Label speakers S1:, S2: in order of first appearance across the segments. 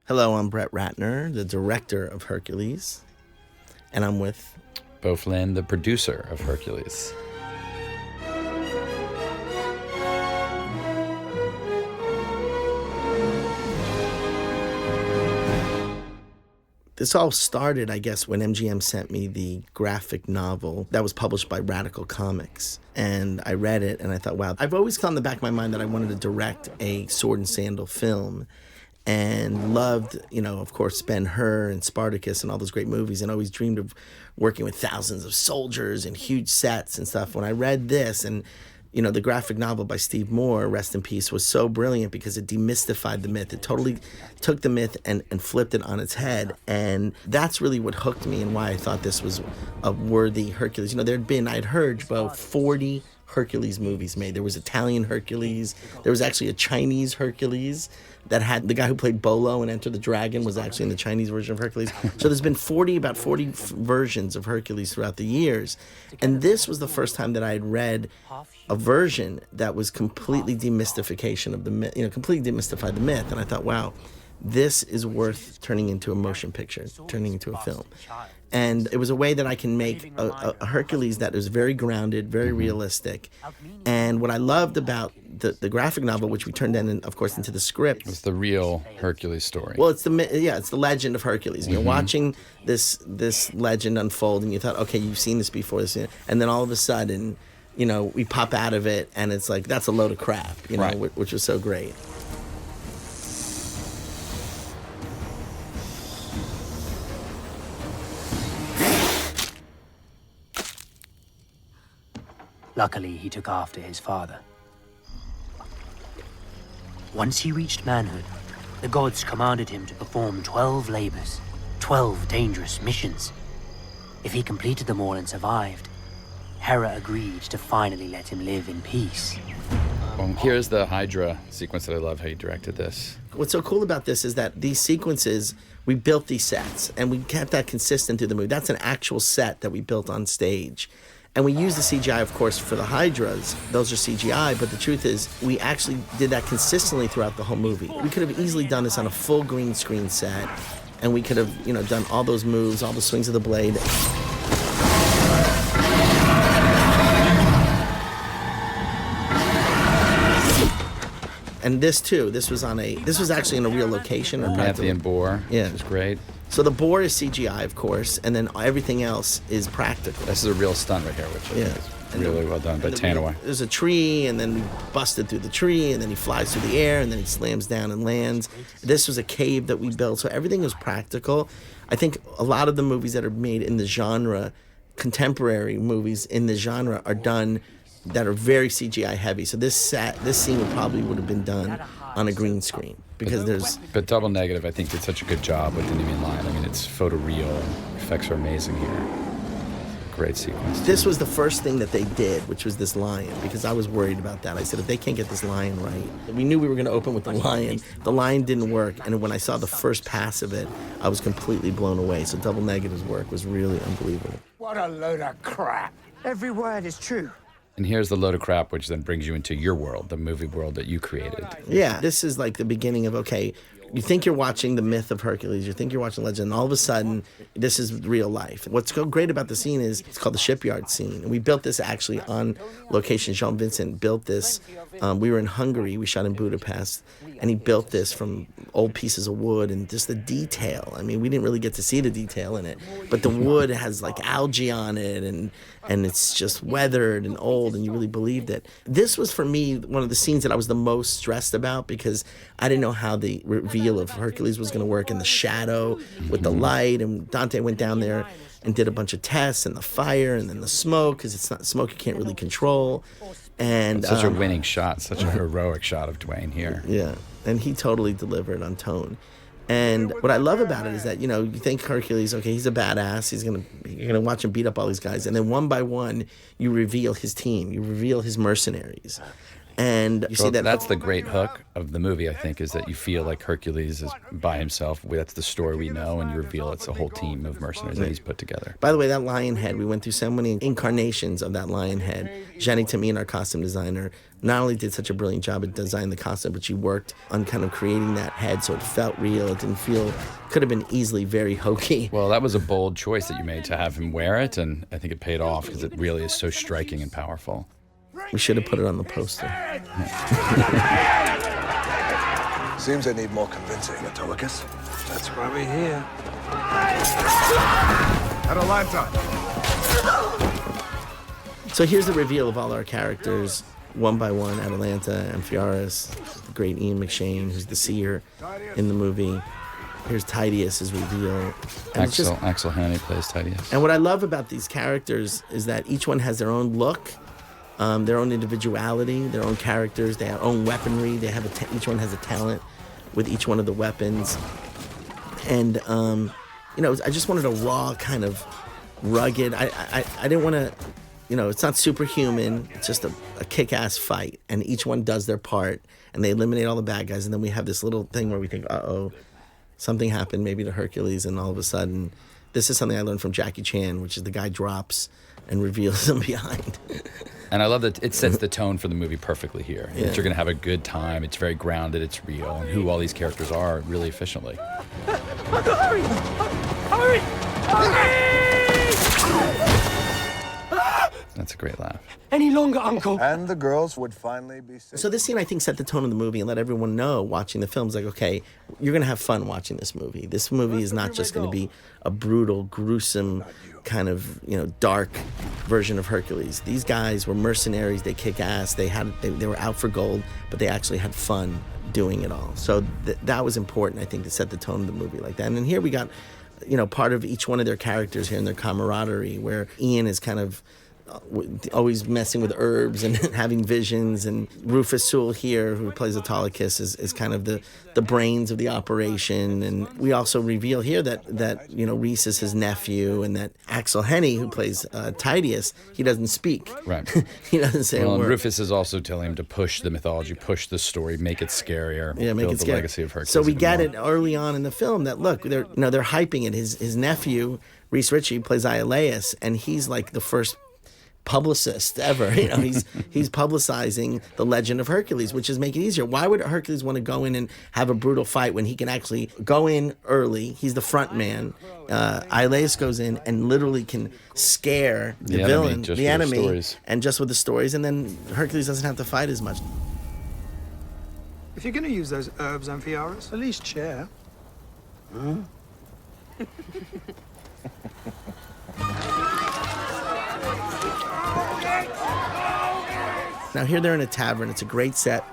S1: Hello, I'm Brett Ratner, the director of Hercules, and I'm with...
S2: Beau Flynn, the producer of Hercules.
S1: This all started, I guess, when MGM sent me the graphic novel that was published by Radical Comics. And I read it, and I thought, wow, I've always got in the back of my mind that I wanted to direct a sword and sandal film, and loved, of course, Ben-Hur and Spartacus and all those great movies, and always dreamed of working with thousands of soldiers and huge sets and stuff. When I read this, and the graphic novel by Steve Moore, rest in peace, was so brilliant because it demystified the myth. It totally took the myth and flipped it on its head. And that's really what hooked me and why I thought this was a worthy Hercules. I'd heard about 40 Hercules movies made. There was Italian Hercules. There was actually a Chinese Hercules that had the guy who played Bolo in Enter the Dragon was actually in the Chinese version of Hercules. So there's been about 40 versions of Hercules throughout the years. And this was the first time that I had read a version that was completely demystification of the myth, completely demystified the myth. And I thought, wow, this is worth turning into a motion picture, turning into a film. And it was a way that I can make a Hercules that is very grounded, very realistic. And what I loved about the graphic novel, which we turned in, of course, into the script.
S2: It's the real Hercules story.
S1: Well, it's the legend of Hercules. You're watching this legend unfold, and you thought, okay, you've seen this before, and then all of a sudden, we pop out of it, and it's like, that's a load of crap,
S2: right.
S1: Which was so great.
S3: Luckily, he took after his father. Once he reached manhood, the gods commanded him to perform 12 labors, 12 dangerous missions. If he completed them all and survived, Hera agreed to finally let him live in peace.
S2: Well, here's the Hydra sequence that I love how you directed this.
S1: What's so cool about this is that these sequences, we built these sets, and we kept that consistent through the movie. That's an actual set that we built on stage. And we used the CGI, of course, for the Hydras. Those are CGI, but the truth is, we actually did that consistently throughout the whole movie. We could have easily done this on a full green screen set, and we could have, done all those moves, all the swings of the blade. And this too, this was actually in a real location.
S2: Matthean boar,
S1: yeah,
S2: which is great.
S1: So the boar is CGI, of course, and then everything else is practical.
S2: This is a real stunt right here, which I think is really well done by Tanaway.
S1: There's a tree, and then we busted through the tree, and then he flies through the air, and then he slams down and lands. This was a cave that we built, so everything was practical. I think a lot of the movies that are made in the genre, contemporary movies in the genre, are done that are very CGI heavy. So this scene would have been done on a green screen because
S2: But Double Negative, I think, did such a good job with the Nemean Lion. I mean, it's photoreal. Effects are amazing here. Great sequence.
S1: This was the first thing that they did, which was this lion, because I was worried about that. I said, if they can't get this lion right, we knew we were going to open with the lion. The lion didn't work, and when I saw the first pass of it, I was completely blown away. So Double Negative's work was really unbelievable.
S4: What a load of crap. Every word is true.
S2: And here's the load of crap, which then brings you into your world, the movie world that you created.
S1: Yeah, this is like the beginning of, okay, you think you're watching the myth of Hercules, you think you're watching legend, and all of a sudden, this is real life. What's so great about the scene is it's called the shipyard scene. And we built this actually on location. Jean Vincent built this. We were in Hungary, we shot in Budapest, and he built this from old pieces of wood and just the detail. I mean, we didn't really get to see the detail in it, but the wood has like algae on it, and it's just weathered and old, and you really believed it. This was, for me, one of the scenes that I was the most stressed about because I didn't know how the reveal of Hercules was going to work, and the shadow with the light, and Dante went down there and did a bunch of tests, and the fire, and then the smoke, because it's not smoke you can't really control. And
S2: it's such a winning shot, such a heroic shot of Dwayne here.
S1: Yeah, and he totally delivered on tone. And what I love about it is that, you think Hercules, okay, he's a badass. You're gonna watch him beat up all these guys, and then one by one, you reveal his team, you reveal his mercenaries, And you see that
S2: that's the great hook of the movie, I think, is that you feel like Hercules is by himself. That's the story we know, and you reveal it's a whole team of mercenaries that he's put together.
S1: By the way, that lion head, we went through so many incarnations of that lion head. Jenny Tamine, our costume designer, not only did such a brilliant job at designing the costume, but she worked on kind of creating that head so it felt real. It didn't feel, could have been easily very hokey.
S2: Well, that was a bold choice that you made to have him wear it, and I think it paid off because it really is so striking and powerful.
S1: We should have put it on the poster.
S5: Seems I need more convincing, Autolycus.
S4: That's why we're here.
S5: Atalanta!
S1: So here's the reveal of all our characters, one by one. Atalanta, Amphiaraus, the great Ian McShane, who's the seer in the movie. Here's Titius' reveal.
S2: Axel Haney plays Titius.
S1: And what I love about these characters is that each one has their own look, their own individuality, their own characters, their own weaponry. They have each one has a talent with each one of the weapons. And, I just wanted a raw kind of rugged. I didn't want to, it's not superhuman. It's just a kick-ass fight. And each one does their part. And they eliminate all the bad guys. And then we have this little thing where we think, uh-oh, something happened maybe to Hercules. And all of a sudden, this is something I learned from Jackie Chan, which is the guy drops and reveals them behind.
S2: And I love that it sets the tone for the movie perfectly here.
S1: Yeah.
S2: That you're going to have a good time. It's very grounded. It's real. And who all these characters are really efficiently.
S3: Hurry! Hurry! Hurry!
S2: That's a great laugh.
S3: Any longer, Uncle?
S5: And the girls would finally be safe.
S1: So this scene, I think, set the tone of the movie and let everyone know watching the film, like, okay, you're going to have fun watching this movie. This movie is not just going to be a brutal, gruesome, kind of, dark version of Hercules. These guys were mercenaries. They kick ass. They were out for gold, but they actually had fun doing it all. So that was important, I think, to set the tone of the movie like that. And then here we got, part of each one of their characters here in their camaraderie, where Ian is kind of always messing with herbs and having visions, and Rufus Sewell here, who plays Autolycus, is kind of the brains of the operation. And we also reveal here that Rhys is his nephew, and that Axel Henny, who plays Titius, he doesn't speak.
S2: Right.
S1: He doesn't say a word.
S2: And Rufus is also telling him to push the mythology, push the story, make it scarier,
S1: make
S2: build
S1: it
S2: the
S1: scary.
S2: legacy of Hercules.
S1: So we get
S2: more.
S1: it early on in the film that, look, they're hyping it. His nephew, Rhys Ritchie, plays Iolaus, and he's like the first publicist ever. He's publicizing the legend of Hercules, which is making it easier. Why would Hercules want to go in and have a brutal fight when he can actually go in early? He's the front man. Iolaus goes in and literally can scare the villain, the enemy, and just with the stories, and then Hercules doesn't have to fight as much.
S4: If you're going to use those herbs, Amphiaraus, at least share.
S1: Now here they're in a tavern. It's a great set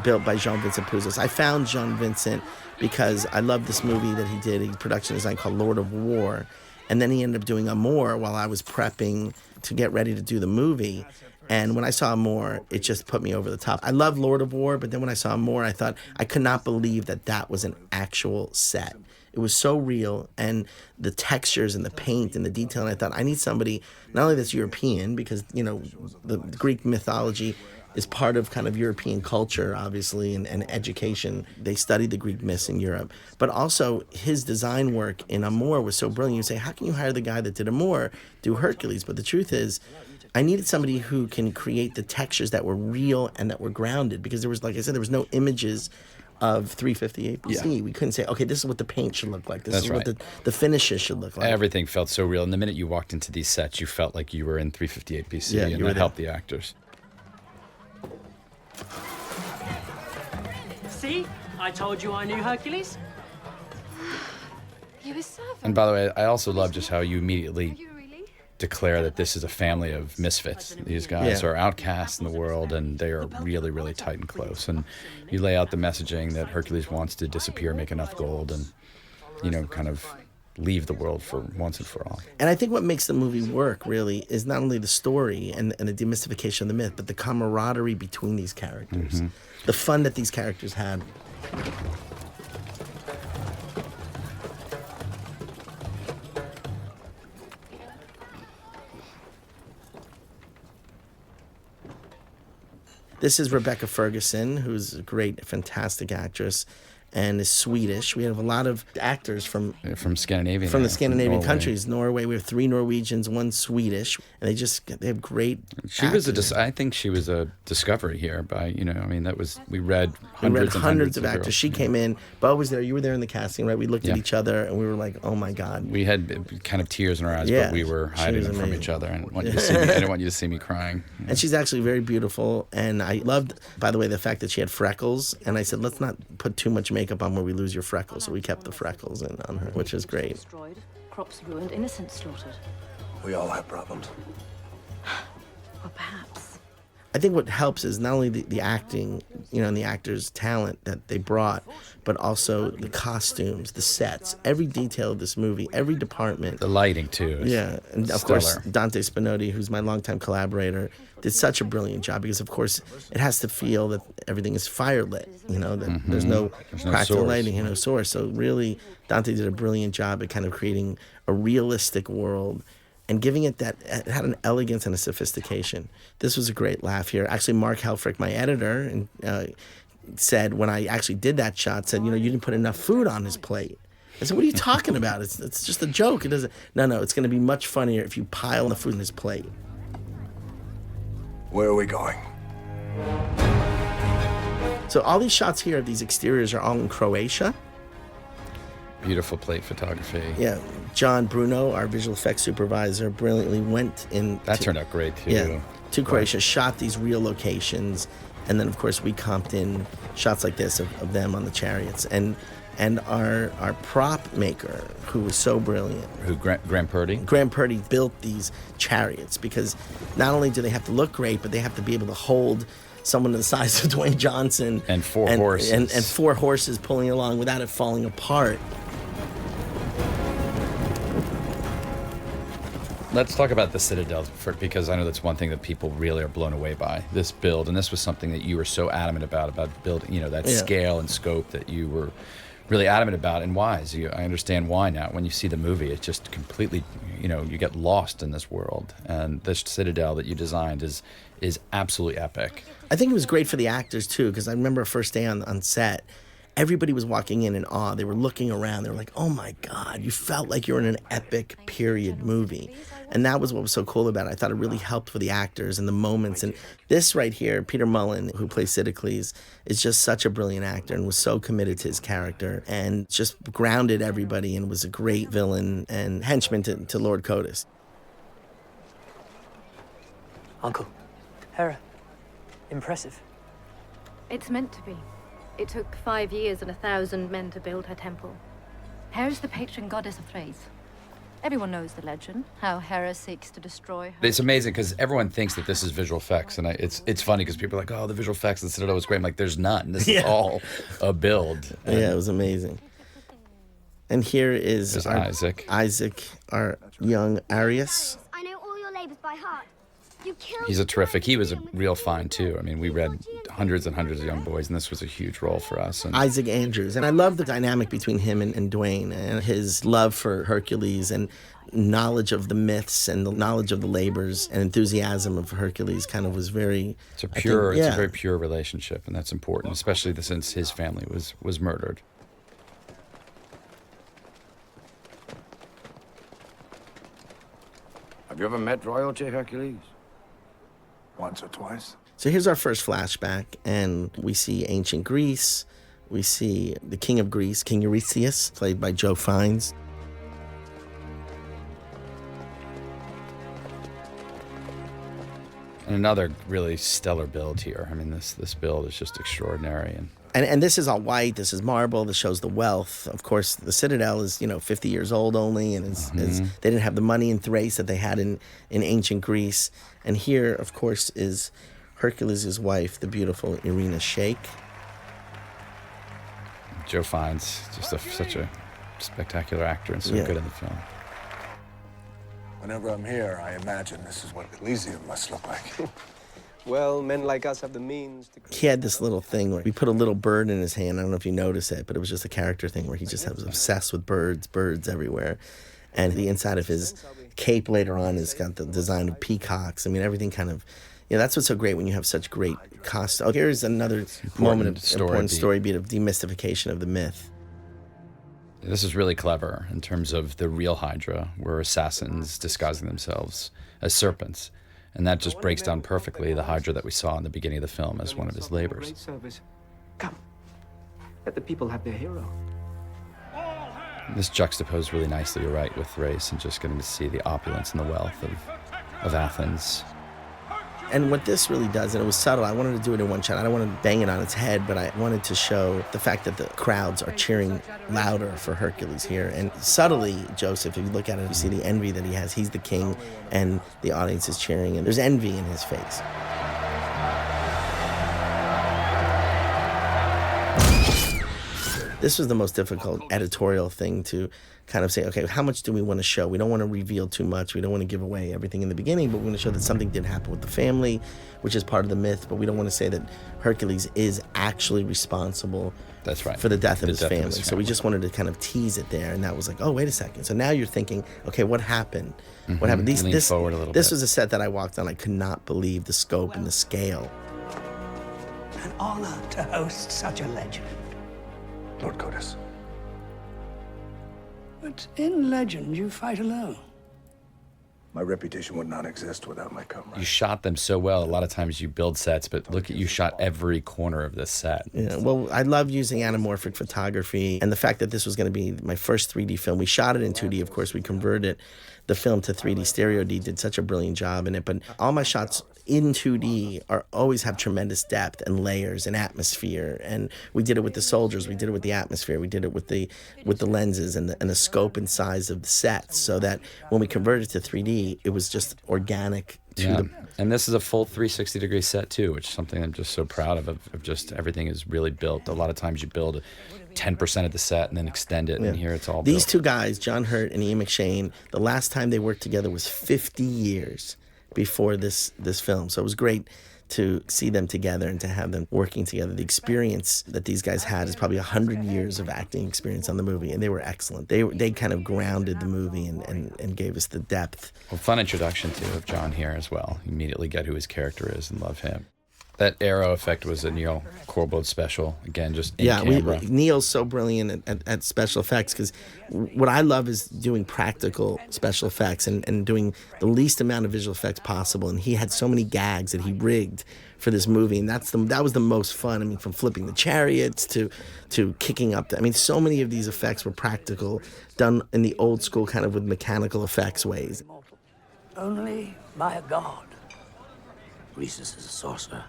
S1: built by Jean-Vincent Puzzos. I found Jean-Vincent because I love this movie that he did, a production design called Lord of War. And then he ended up doing Amour while I was prepping to get ready to do the movie. And when I saw Amour, it just put me over the top. I love Lord of War, but then when I saw Amour, I thought, I could not believe that was an actual set. It was so real, and the textures and the paint and the detail, and I thought, I need somebody, not only that's European, because, the Greek mythology is part of kind of European culture, obviously, and education. They studied the Greek myths in Europe. But also, his design work in Amour was so brilliant. You say, how can you hire the guy that did Amour do Hercules? But the truth is, I needed somebody who can create the textures that were real and that were grounded, because there was, like I said, there was no images of 358 BC. Yeah. We couldn't say, okay, this is what the paint should look like. This is what the finishes should look like.
S2: Everything felt so real. And the minute you walked into these sets, you felt like you were in 358 BC, and that helped the actors.
S3: See? I told you I knew Hercules.
S6: You a servant?
S2: And by the way, I also love just how you immediately declare that this is a family of misfits. These guys are outcasts in the world, and they are really, really tight and close. And you lay out the messaging that Hercules wants to disappear, make enough gold, and, kind of leave the world for once and for all.
S1: And I think what makes the movie work, really, is not only the story and the demystification of the myth, but the camaraderie between these characters. Mm-hmm. The fun that these characters had. This is Rebecca Ferguson, who's a great, fantastic actress, and is Swedish. We have a lot of actors from
S2: Scandinavian,
S1: from the Scandinavian
S2: Norway.
S1: countries. Norway, we have 3 Norwegians, 1 Swedish, and they have great.
S2: She
S1: actors.
S2: was I think she was a discovery here by we read hundreds
S1: of actors.
S2: girls.
S1: She came in. Bo was there. You were there in the casting, right? We looked at each other and we were like, "Oh my God!"
S2: We had kind of tears in our eyes,
S1: Yeah,
S2: but we were
S1: she
S2: hiding
S1: was
S2: them from
S1: amazing.
S2: each other. And I didn't want you to see me crying.
S1: And she's actually very beautiful. And I loved, by the way, the fact that she had freckles. And I said, let's not put too much makeup on where we lose your freckles. So we kept the freckles on her, which is great.
S6: Destroyed, crops ruined, innocents slaughtered.
S5: We all have problems.
S6: Or perhaps.
S1: I think what helps is not only the acting, and the actors' talent that they brought, but also the costumes, the sets, every detail of this movie, every department.
S2: The lighting too.
S1: Yeah, and of course Dante Spinotti, who's my longtime collaborator, did such a brilliant job because, of course, it has to feel that everything is firelit. That there's no practical
S2: source.
S1: lighting, no source. So really, Dante did a brilliant job at kind of creating a realistic world and giving it it had an elegance and a sophistication. This was a great laugh here. Actually, Mark Helfrich, my editor, said when I actually did that shot, said, you didn't put enough food on his plate. I said, what are you talking about? It's just a joke. It doesn't. No, it's going to be much funnier if you pile the food on his plate.
S5: Where are we going?
S1: So all these shots here of these exteriors are all in Croatia.
S2: Beautiful plate photography.
S1: Yeah, John Bruno, our visual effects supervisor, brilliantly went in.
S2: That turned out great too.
S1: Yeah, to Croatia, shot these real locations, and then of course we comped in shots like this of them on the chariots, and our prop maker, who was so brilliant,
S2: Graham Purdy.
S1: Graham Purdy built these chariots because not only do they have to look great, but they have to be able to hold someone the size of Dwayne Johnson
S2: and 4 horses
S1: and 4 horses pulling along without it falling apart.
S2: Let's talk about the Citadel because I know that's one thing that people really are blown away by, this build. And this was something that you were so adamant about building, that scale and scope that you were really adamant about. And why? I understand why now. When you see the movie, it's just completely, you get lost in this world. And this Citadel that you designed is absolutely epic.
S1: I think it was great for the actors, too, because I remember first day on set, everybody was walking in awe. They were looking around. They were like, oh, my God, you felt like you were in an epic period movie. And that was what was so cool about it. I thought it really helped for the actors and the moments. And this right here, Peter Mullan, who plays Hercules, is just such a brilliant actor and was so committed to his character and just grounded everybody and was a great villain and henchman to Lord Codus.
S3: Uncle, Hera, impressive.
S6: It's meant to be. It took 5 years and 1,000 men to build her temple. Hera's the patron goddess of Thrace. Everyone knows the legend, how Hera seeks to destroy her.
S2: It's amazing because everyone thinks that this is visual effects, and it's funny because people are like, oh, the visual effects in the Citadel was great. I'm like, there's none. This is all a build.
S1: Yeah, it was amazing. And here is
S2: Isaac,
S1: our young Arius.
S7: I know all your labors by heart. You killed.
S2: He's a terrific. He was a real find too. I mean, we read hundreds and hundreds of young boys, and this was a huge role for us. And
S1: Isaac Andrews, and I love the dynamic between him and Dwayne, and his love for Hercules and knowledge of the myths and the knowledge of the labors and enthusiasm of Hercules kind of was very.
S2: It's a very pure relationship, and that's important, especially since his family was murdered.
S8: Have you ever met royalty, Hercules?
S5: Once or twice.
S1: So here's our first flashback, and we see ancient Greece. We see the king of Greece, King Eurystheus, played by Joe Fiennes.
S2: And another really stellar build here. I mean, this build is just extraordinary.
S1: And this is all white. This is marble. This shows the wealth. Of course, the Citadel is 50 years old only, and they didn't have the money in Thrace that they had in ancient Greece. And here, of course, is Hercules' wife, the beautiful Irina Shayk.
S2: Joe Fiennes, just such a spectacular actor and so good in the film.
S5: Whenever I'm here, I imagine this is what Elysium must look like.
S9: Well, men like us have the means to...
S1: He had this little thing where we put a little bird in his hand. I don't know if you notice it, but it was just a character thing where he just was obsessed with birds everywhere. And the inside of his cape later on has got the design of peacocks. I mean, everything kind of, Yeah, that's what's so great when you have such great costumes. Oh, here's another important story beat of demystification of the myth.
S2: This is really clever in terms of the real Hydra, were assassins disguising themselves as serpents. And that just breaks down perfectly the Hydra that we saw in the beginning of the film as one of his labors.
S10: Come, let the people have their hero.
S2: This juxtaposed really nicely, you're right, with Thrace and just getting to see the opulence and the wealth of Athens.
S1: And what this really does, and it was subtle, I wanted to do it in one shot. I don't want to bang it on its head, but I wanted to show the fact that the crowds are cheering louder for Hercules here. And subtly, Joseph, if you look at it, you see the envy that he has. He's the king, and the audience is cheering, and there's envy in his face. This was the most difficult editorial thing to kind of say, okay, how much do we want to show? We don't want to reveal too much. We don't want to give away everything in the beginning, but we want to show that something did happen with the family, which is part of the myth, but we don't want to say that Hercules is actually responsible for the death of his family. So we just wanted to kind of tease it there, and that was like, oh, wait a second. So now you're thinking, okay, what happened?
S2: Mm-hmm.
S1: What happened?
S2: This
S1: was a set that I walked on. I could not believe the scope and the scale.
S11: An honor to host such a legend.
S5: Lord Codus.
S11: But in legend, you fight alone.
S5: My reputation would not exist without my comrades.
S2: You shot them so well. A lot of times you build sets, but look at you shot every corner of this set.
S1: Yeah, well, I love using anamorphic photography, and the fact that this was going to be my first 3D film. We shot it in 2D, of course. We converted the film to 3D. Stereo D did such a brilliant job in it, but all my shots in 2D always have tremendous depth and layers and atmosphere. And we did it with the soldiers, we did it with the atmosphere, we did it with the lenses and the scope and size of the sets, so that when we converted to 3D, it was just organic to
S2: And this is a full 360-degree set too, which is something I'm just so proud of just everything is really built. A lot of times you build 10% of the set and then extend it, and here it's all
S1: These
S2: built.
S1: two guys, John Hurt and Ian McShane, the last time they worked together was 50 years before this film. So it was great to see them together and to have them working together. The experience that these guys had is probably 100 years of acting experience on the movie, and they were excellent. They kind of grounded the movie and gave us the depth.
S2: Well, fun introduction too of John here as well. You immediately get who his character is and love him. That arrow effect was a Neil Corbold special. Again, just in camera.
S1: Neil's so brilliant at special effects, because what I love is doing practical special effects and doing the least amount of visual effects possible. And he had so many gags that he rigged for this movie, and that was the most fun. I mean, from flipping the chariots to kicking up. So many of these effects were practical, done in the old school kind of with mechanical effects ways.
S11: Only by a god. Rhesus is a sorcerer.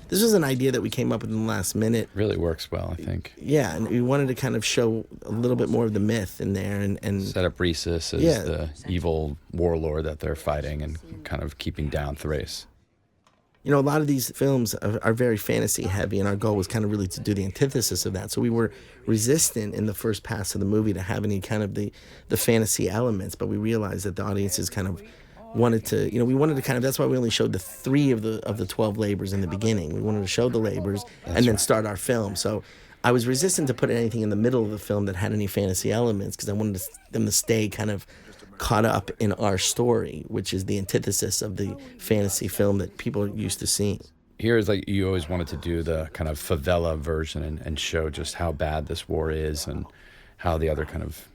S1: This was an idea that we came up with in the last minute.
S2: Really works well, I think.
S1: Yeah, and we wanted to kind of show a little bit more of the myth in there. And
S2: set up Rhesus as the evil warlord that they're fighting and kind of keeping down Thrace.
S1: A lot of these films are very fantasy heavy, and our goal was kind of really to do the antithesis of that. So we were resistant in the first pass of the movie to have any kind of the fantasy elements, but we realized that the audiences kind of wanted to, we wanted to kind of, that's why we only showed the 3 of the 12 labors in the beginning. We wanted to show the labors and then start our film. So I was resistant to put anything in the middle of the film that had any fantasy elements, because I wanted them to stay kind of caught up in our story, which is the antithesis of the fantasy film that people are used to seeing.
S2: Here is like you always wanted to do the kind of favela version and show just how bad this war is and how the other kind of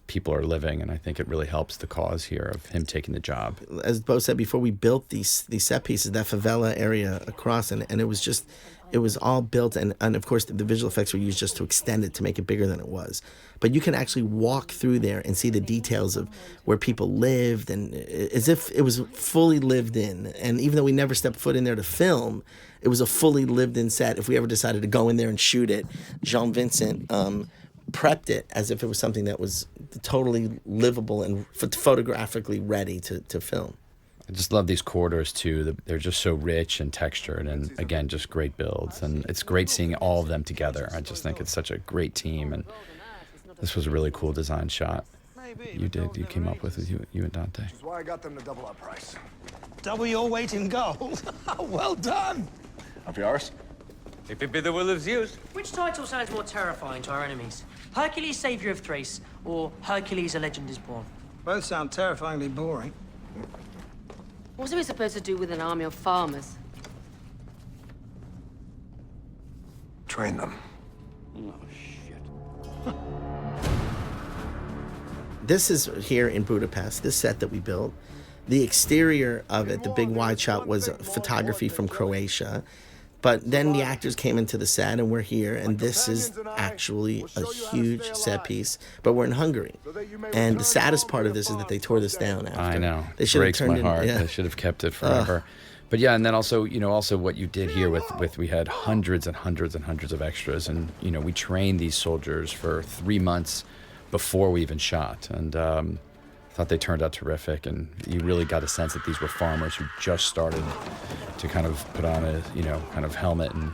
S2: people are living, and I think it really helps the cause here of him taking the job.
S1: As Bo said before, we built these set pieces, that favela area across, and it was all built, and of course the visual effects were used just to extend it, to make it bigger than it was. But you can actually walk through there and see the details of where people lived, and as if it was fully lived in. And even though we never stepped foot in there to film, it was a fully lived in set. If we ever decided to go in there and shoot it, Jean Vincent prepped it as if it was something that was totally livable and photographically ready to film.
S2: I just love these corridors too. They're just so rich and textured, and again, just great builds. And it's great seeing all of them together. I just think it's such a great team, and this was a really cool design shot. You came up with you and Dante.
S5: Which is why I got them to double our price.
S11: Double your weight in gold. Well done.
S5: Amphiaris?
S12: If it be the will of Zeus.
S3: Which title sounds more terrifying to our enemies? Hercules, Savior of Thrace, or Hercules, a Legend is Born?
S4: Both sound terrifyingly boring.
S13: What are we supposed to do with an army of farmers?
S5: Train them.
S11: Oh, shit.
S1: This is here in Budapest, this set that we built. The exterior of it, the big wide shot, was photography from Croatia. But then the actors came into the set, and we're here, and this is actually a huge set piece. But we're in Hungary, and the saddest part of this is that they tore this down after.
S2: I know.
S1: They should
S2: breaks
S1: have turned
S2: my heart.
S1: Yeah.
S2: They should have kept it forever. But yeah, and then also, also what you did here with we had hundreds and hundreds and hundreds of extras, and we trained these soldiers for 3 months before we even shot, and I thought they turned out terrific, and you really got a sense that these were farmers who just started to kind of put on a kind of helmet and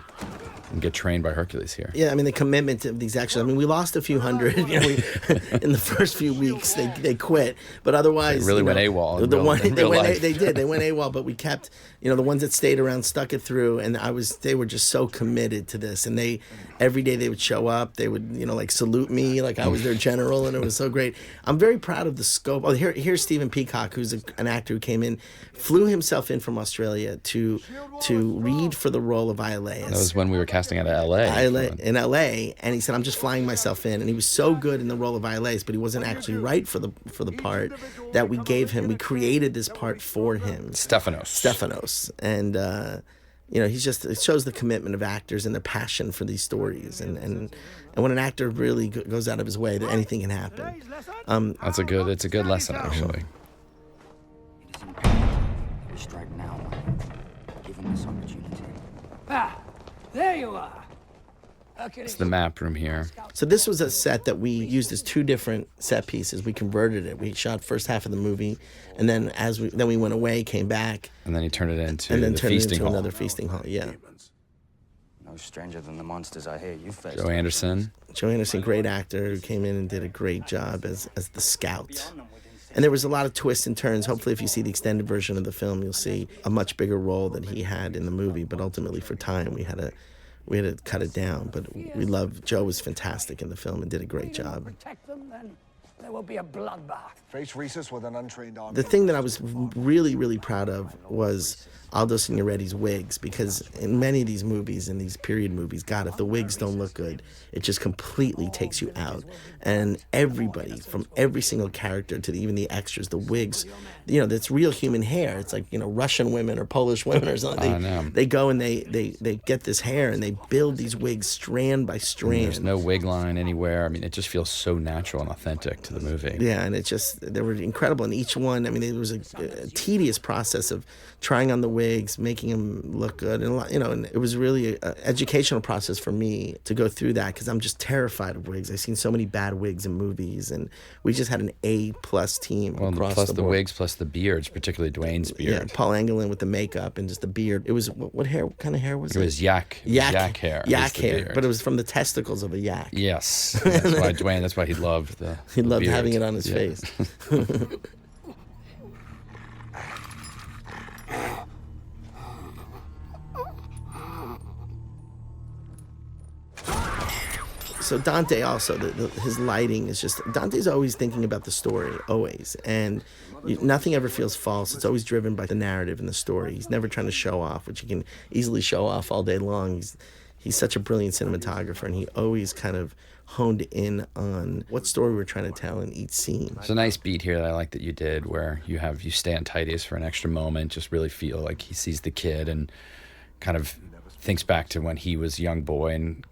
S2: get trained by Hercules here.
S1: Yeah, I mean, the commitment of these actors. I mean, we lost a few hundred. In the first few weeks, they quit. But otherwise,
S2: they really went AWOL.
S1: They did. They went AWOL. But we kept, the ones that stayed around stuck it through. And they were just so committed to this. And every day they would show up. They would, like salute me like I was their general, and it was so great. I'm very proud of the scope. Oh, here's Stephen Peacock, who's an actor who came in, flew himself in from Australia to read for the role of Iolaus.
S2: That was when we were casting out of L.A.
S1: In L.A. And he said, I'm just flying myself in. And he was so good in the role of Iolaus, but he wasn't actually right for the part that we gave him. We created this part for him. Stephanos. And, he's just, it shows the commitment of actors and their passion for these stories. And when an actor really goes out of his way, that anything can happen.
S2: It's a good lesson, actually.
S11: It is imperative that we strike now, given this opportunity. There you are.
S2: It's the map room here.
S1: So this was a set that we used as 2 different set pieces. We converted it. We shot first half of the movie, and then we went away, came back,
S2: and then he turned it into
S1: another feasting hall. Yeah.
S11: No stranger than the monsters I hear you face.
S2: Joe Anderson,
S1: great actor, who came in and did a great job as the scout. And there was a lot of twists and turns. Hopefully, if you see the extended version of the film, you'll see a much bigger role that he had in the movie. But ultimately, for time, we had to cut it down. But Joe was fantastic in the film and did a great job.
S11: Protect them, then there will be a bloodbath.
S5: Face Rhesus with an untrained army.
S1: The thing that I was really, really proud of was Aldo Signoretti's wigs, because in many of these movies, in these period movies, God, if the wigs don't look good, it just completely takes you out. And everybody, from every single character to even the extras, the wigs, that's real human hair. It's like, Russian women or Polish women or something. They go and they get this hair and they build these wigs strand by strand.
S2: And there's no wig line anywhere. I mean, it just feels so natural and authentic to the movie.
S1: Yeah, and they were incredible. And each one, I mean, there was a tedious process of trying on the wigs, making them look good, and and it was really an educational process for me to go through that, because I'm just terrified of wigs. I've seen so many bad wigs in movies, and we just had an A+ team across
S2: plus
S1: the
S2: the
S1: board.
S2: Wigs, plus the beards, particularly Dwayne's beard.
S1: Yeah, Paul Angelin with the makeup and just the beard. It was what kind of hair was it?
S2: It was yak hair.
S1: Yak hair, but it was from the testicles of a yak.
S2: Yes, that's why he loved the
S1: loved
S2: beard.
S1: having it on his face. So Dante also, his lighting is just, Dante's always thinking about the story, always. And nothing ever feels false. It's always driven by the narrative and the story. He's never trying to show off, which he can easily show off all day long. He's such a brilliant cinematographer, and he always kind of honed in on what story we're trying to tell in each scene.
S2: There's a nice beat here that I like that you did, where you stay on Titus for an extra moment, just really feel like he sees the kid and kind of thinks back to when he was a young boy, and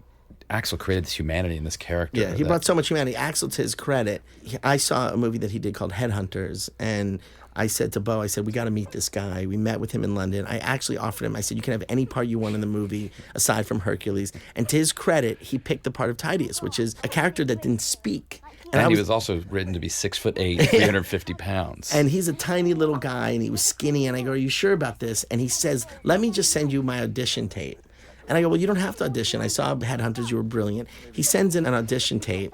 S2: Axel created this humanity in this character.
S1: Yeah, he brought so much humanity. Axel, to his credit, I saw a movie that he did called Headhunters, and I said to Bo, we got to meet this guy. We met with him in London. I actually offered him, I said, you can have any part you want in the movie aside from Hercules. And to his credit, he picked the part of Titus, which is a character that didn't speak.
S2: And he was also written to be 6'8", 350 pounds.
S1: And he's a tiny little guy, and he was skinny, and I go, are you sure about this? And he says, let me just send you my audition tape. And I go, well, you don't have to audition. I saw Headhunters, you were brilliant. He sends in an audition tape,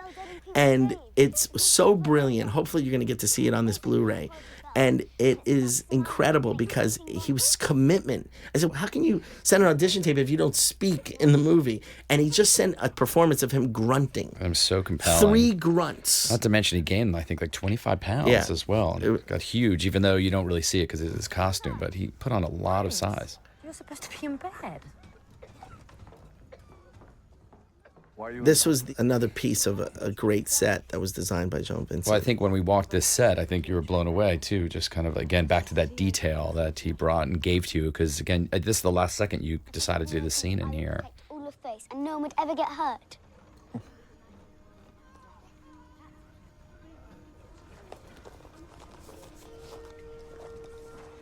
S1: and it's so brilliant. Hopefully you're going to get to see it on this Blu-ray. And it is incredible because he was commitment. I said, how can you send an audition tape if you don't speak in the movie? And he just sent a performance of him grunting.
S2: I'm so compelling.
S1: 3 grunts.
S2: Not to mention he gained, I think, like 25 pounds as well. It got huge, even though you don't really see it because it's his costume, but he put on a lot of size.
S6: You're supposed to be in bed.
S1: This was another piece of a great set that was designed by Joan Vincent.
S2: Well, I think when we walked this set, I think you were blown away, too. Just kind of, again, back to that detail that he brought and gave to you. Because, again, this is the last second you decided to do the scene in here.
S7: All of face, and no one would ever get hurt.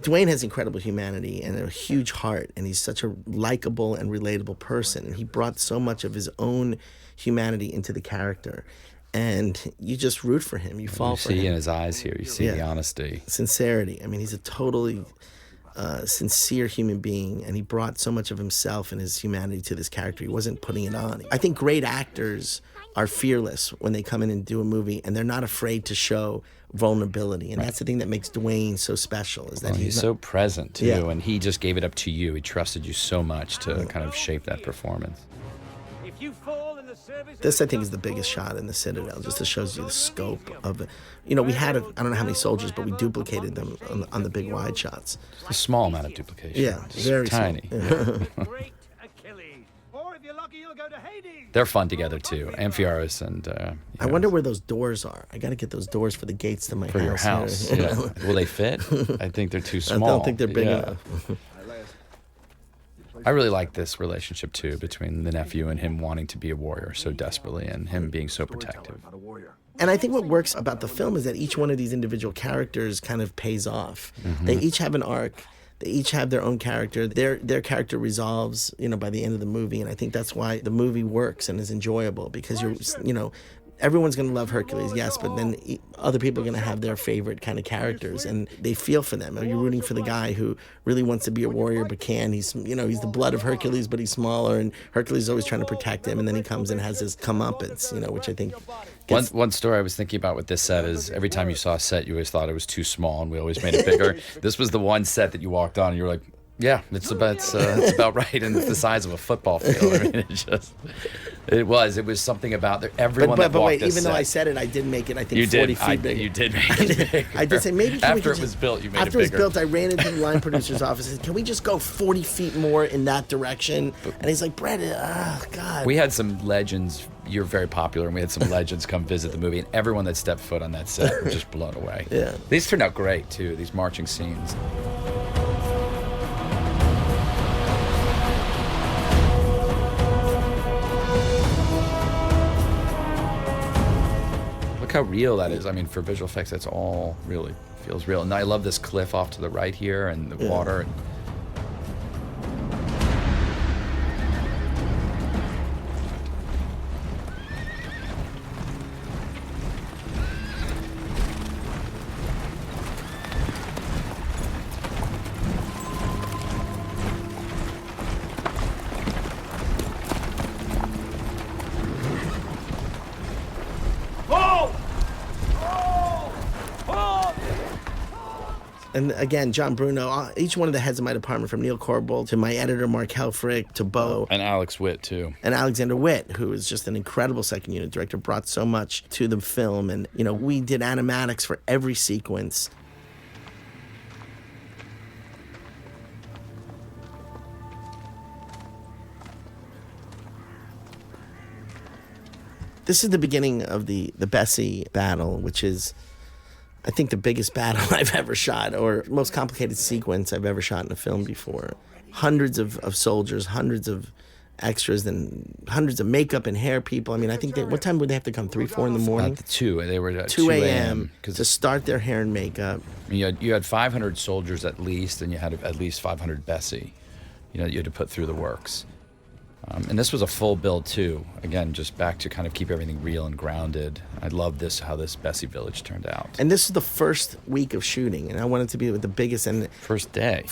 S1: Dwayne has incredible humanity and a huge heart, and he's such a likable and relatable person. And he brought so much of his own humanity into the character. And you just root for him. You fall for him.
S2: You see in his eyes here, you see the honesty.
S1: Sincerity. I mean, he's a totally sincere human being, and he brought so much of himself and his humanity to this character. He wasn't putting it on. I think great actors are fearless when they come in and do a movie, and they're not afraid to show vulnerability. And that's the thing that makes Dwayne so special, is that
S2: he's so present, too, and he just gave it up to you. He trusted you so much to kind of shape that performance.
S1: This, I think, is the biggest shot in the Citadel, just to show you the scope of it. You know, we had, I don't know how many soldiers, but we duplicated them on the big wide shots.
S2: Just a small amount of duplication.
S1: Yeah,
S2: just
S1: very
S2: tiny. They're fun together, too. Amphiaraus and...
S1: I wonder where those doors are. I got to get those doors for the gates to my house.
S2: For your house, yeah. Will they fit? I think they're too small.
S1: I don't think they're big enough.
S2: I really like this relationship, too, between the nephew and him wanting to be a warrior so desperately and him being so protective.
S1: And I think what works about the film is that each one of these individual characters kind of pays off.
S2: Mm-hmm.
S1: They each have an arc. They each have their own character. Their character resolves, by the end of the movie. And I think that's why the movie works and is enjoyable, because everyone's going to love Hercules, yes, but then other people are going to have their favorite kind of characters, and they feel for them. You're rooting for the guy who really wants to be a warrior but can't. He's the blood of Hercules, but he's smaller, and Hercules is always trying to protect him, and then he comes and has his comeuppance, which I think...
S2: One story I was thinking about with this set is every time you saw a set, you always thought it was too small, and we always made it bigger. This was the one set that you walked on, and you were like, yeah, it's about right, and it's the size of a football field. I mean, it was something about everyone that walked
S1: But wait,
S2: this
S1: even
S2: set.
S1: though I said it, I did make it, I think, 40 feet bigger.
S2: You did make it bigger.
S1: I did say, maybe
S2: after it was built, you made it bigger.
S1: After it was built, I ran into the line producer's office and said, can we just go 40 feet more in that direction? And he's like, Brett, God.
S2: We had some legends. You're very popular, and we had some legends come visit the movie, and everyone that stepped foot on that set was just blown away.
S1: Yeah.
S2: These turned out great, too, these marching scenes. Look how real that is. I mean, for visual effects, that's all really feels real. And I love this cliff off to the right here and the water.
S1: And again, John Bruno, each one of the heads of my department, from Neil Corbold to my editor, Mark Helfrich, to Bo.
S2: And Alex Witt, too.
S1: And Alexander Witt, who is just an incredible second unit director, brought so much to the film. And, we did animatics for every sequence. This is the beginning of the Bessie battle, which is, I think, the biggest battle I've ever shot, or most complicated sequence I've ever shot in a film before. Hundreds of soldiers, hundreds of extras, and hundreds of makeup and hair people. I mean, I think what time would they have to come? 3, 4 in the morning?
S2: 2. They were at
S1: 2 a.m. to start their hair and makeup.
S2: You had 500 soldiers at least, and you had at least 500 Bessie. You had to put through the works. And this was a full build, too. Again, just back to kind of keep everything real and grounded. I love how this Bessie village turned out.
S1: And this is the first week of shooting, and I wanted to be with the biggest...
S2: First day.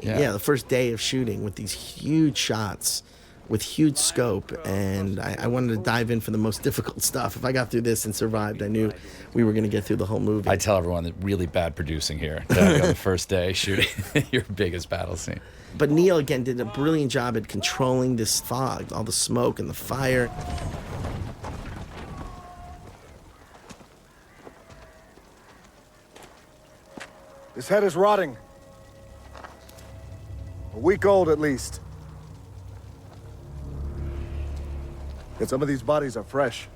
S1: Yeah, the first day of shooting with these huge shots with huge scope, and I wanted to dive in for the most difficult stuff. If I got through this and survived, I knew we were going to get through the whole movie.
S2: I tell everyone that really bad producing here. On the first day shooting your biggest battle scene.
S1: But Neil, again, did a brilliant job at controlling this fog, all the smoke and the fire.
S5: This head is rotting. A week old, at least. Yet some of these bodies are fresh.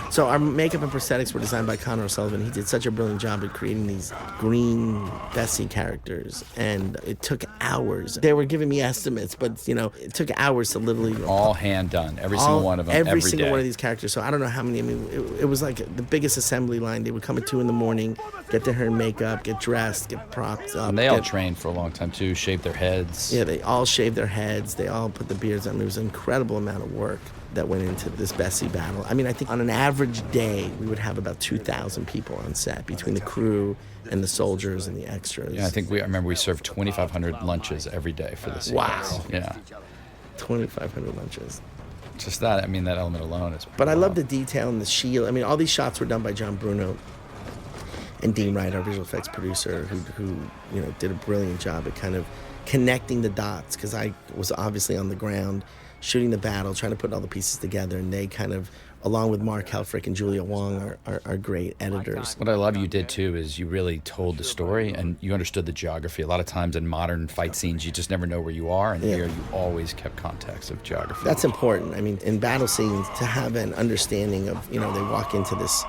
S1: So our makeup and prosthetics were designed by Connor O'Sullivan. He did such a brilliant job at creating these green Bessie characters, and it took hours. They were giving me estimates, but it took hours to literally
S2: all hand done, every single one of them,
S1: every single
S2: day.
S1: one of these characters. So I don't know how many. I mean, it was like the biggest assembly line. They would come at 2 a.m, get their hair and makeup, get dressed, get propped up.
S2: And they all trained for a long time too, shaved their heads.
S1: Yeah, they all shaved their heads. They all put the beards on. There was an incredible amount of work that went into this Bessie battle. I mean, I think on an average day, we would have about 2,000 people on set between the crew and the soldiers and the extras.
S2: Yeah, I remember we served 2,500 lunches every day for this.
S1: Wow.
S2: Yeah.
S1: 2,500 lunches.
S2: Just that, that element alone is.
S1: But I love the detail and the shield. I mean, all these shots were done by John Bruno and Dean Wright, our visual effects producer, who did a brilliant job at kind of connecting the dots, because I was obviously on the ground shooting the battle, trying to put all the pieces together, and they kind of, along with Mark Helfrich and Julia Wong, are great editors.
S2: What I love you did too is you really told the story and you understood the geography. A lot of times in modern fight scenes, you just never know where you are, and here you always kept context of geography.
S1: That's important. I mean, in battle scenes, to have an understanding of, they walk into this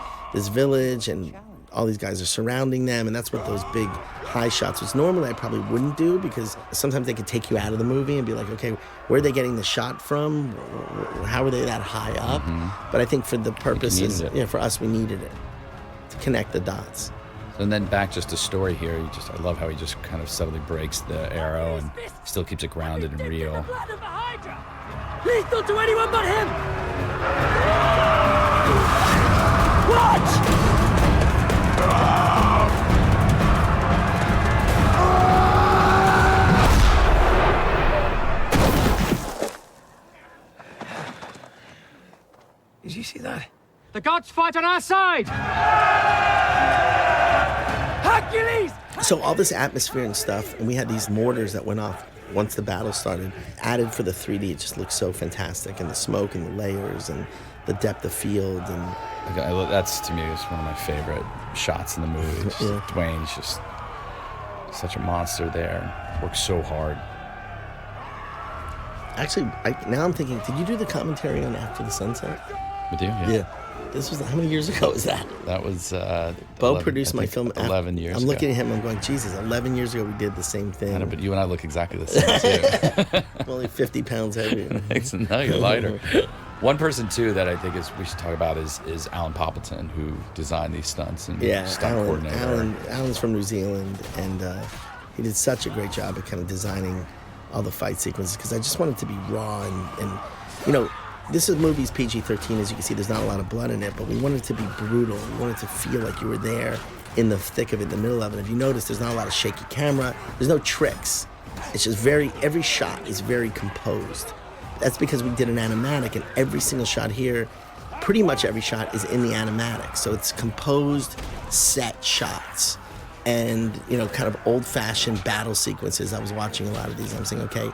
S1: village and all these guys are surrounding them, and that's what those big high shots, which normally I probably wouldn't do, because sometimes they could take you out of the movie and be like, okay, where are they getting the shot from? How are they that high up? Mm-hmm. But I think for the purposes, for us, we needed it to connect the dots.
S2: And then back just to story here, I love how he just kind of subtly breaks the arrow and still keeps it grounded and real.
S3: Lethal to anyone but him! Watch!
S10: Did you see that?
S3: The gods fight on our side! Hercules!
S1: So all this atmosphere and stuff, and we had these mortars that went off once the battle started, added for the 3D. It just looked so fantastic, and the smoke and the layers and the depth of field. And
S2: that's, to me, is one of my favorite shots in the movie. Dwayne's just such a monster there. Works so hard.
S1: Actually, now I'm thinking, did you do the commentary on After the Sunset?
S2: With you?
S1: Yeah. This was, how many years ago was that?
S2: That was...
S1: Bo produced my film.
S2: 11 years ago.
S1: I'm looking at him, I'm going, Jesus, 11 years ago we did the same thing.
S2: I know, but you and I look exactly the same, too.
S1: I'm only 50 pounds heavier.
S2: No, you're lighter. One person, too, that I think we should talk about is Alan Poppleton, who designed these stunts and stunt coordinator.
S1: Alan's from New Zealand, and he did such a great job at kind of designing all the fight sequences, because I just wanted to be raw and this movie's PG-13, as you can see. There's not a lot of blood in it, but we wanted it to be brutal. We wanted to feel like you were there in the thick of it, in the middle of it. If you notice, there's not a lot of shaky camera. There's no tricks. It's just every shot is very composed. That's because we did an animatic, and every single shot here, pretty much every shot is in the animatic. So it's composed, set shots. And, kind of old-fashioned battle sequences. I was watching a lot of these. I'm saying, okay,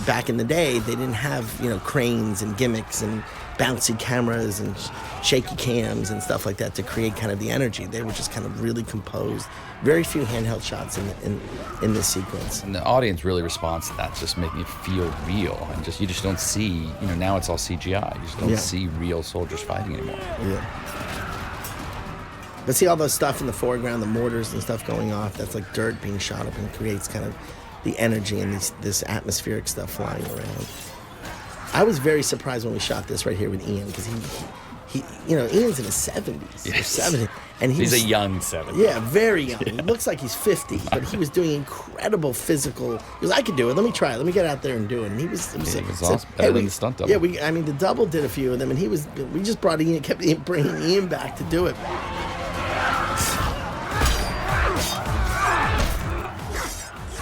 S1: back in the day, they didn't have, cranes and gimmicks and bouncy cameras and shaky cams and stuff like that to create kind of the energy. They were just kind of really composed. Very few handheld shots in this sequence.
S2: And the audience really responds to that, just making it feel real. And you just don't see, now it's all CGI. You just don't see real soldiers fighting anymore.
S1: Yeah. But see all those stuff in the foreground, the mortars and stuff going off, that's like dirt being shot up, and creates kind of the energy and this atmospheric stuff flying around. I was very surprised when we shot this right here with Ian, because Ian's in his 70s or 70s. And
S2: he's a young 70.
S1: Yeah, very young. He looks like he's 50, but he was doing incredible physical. He goes, I could do it. Let me try it. Let me get out there and do it. And he was
S2: awesome. Better than the stunt double.
S1: Yeah, the double did a few of them, and we just brought Ian, kept bringing Ian back to do it.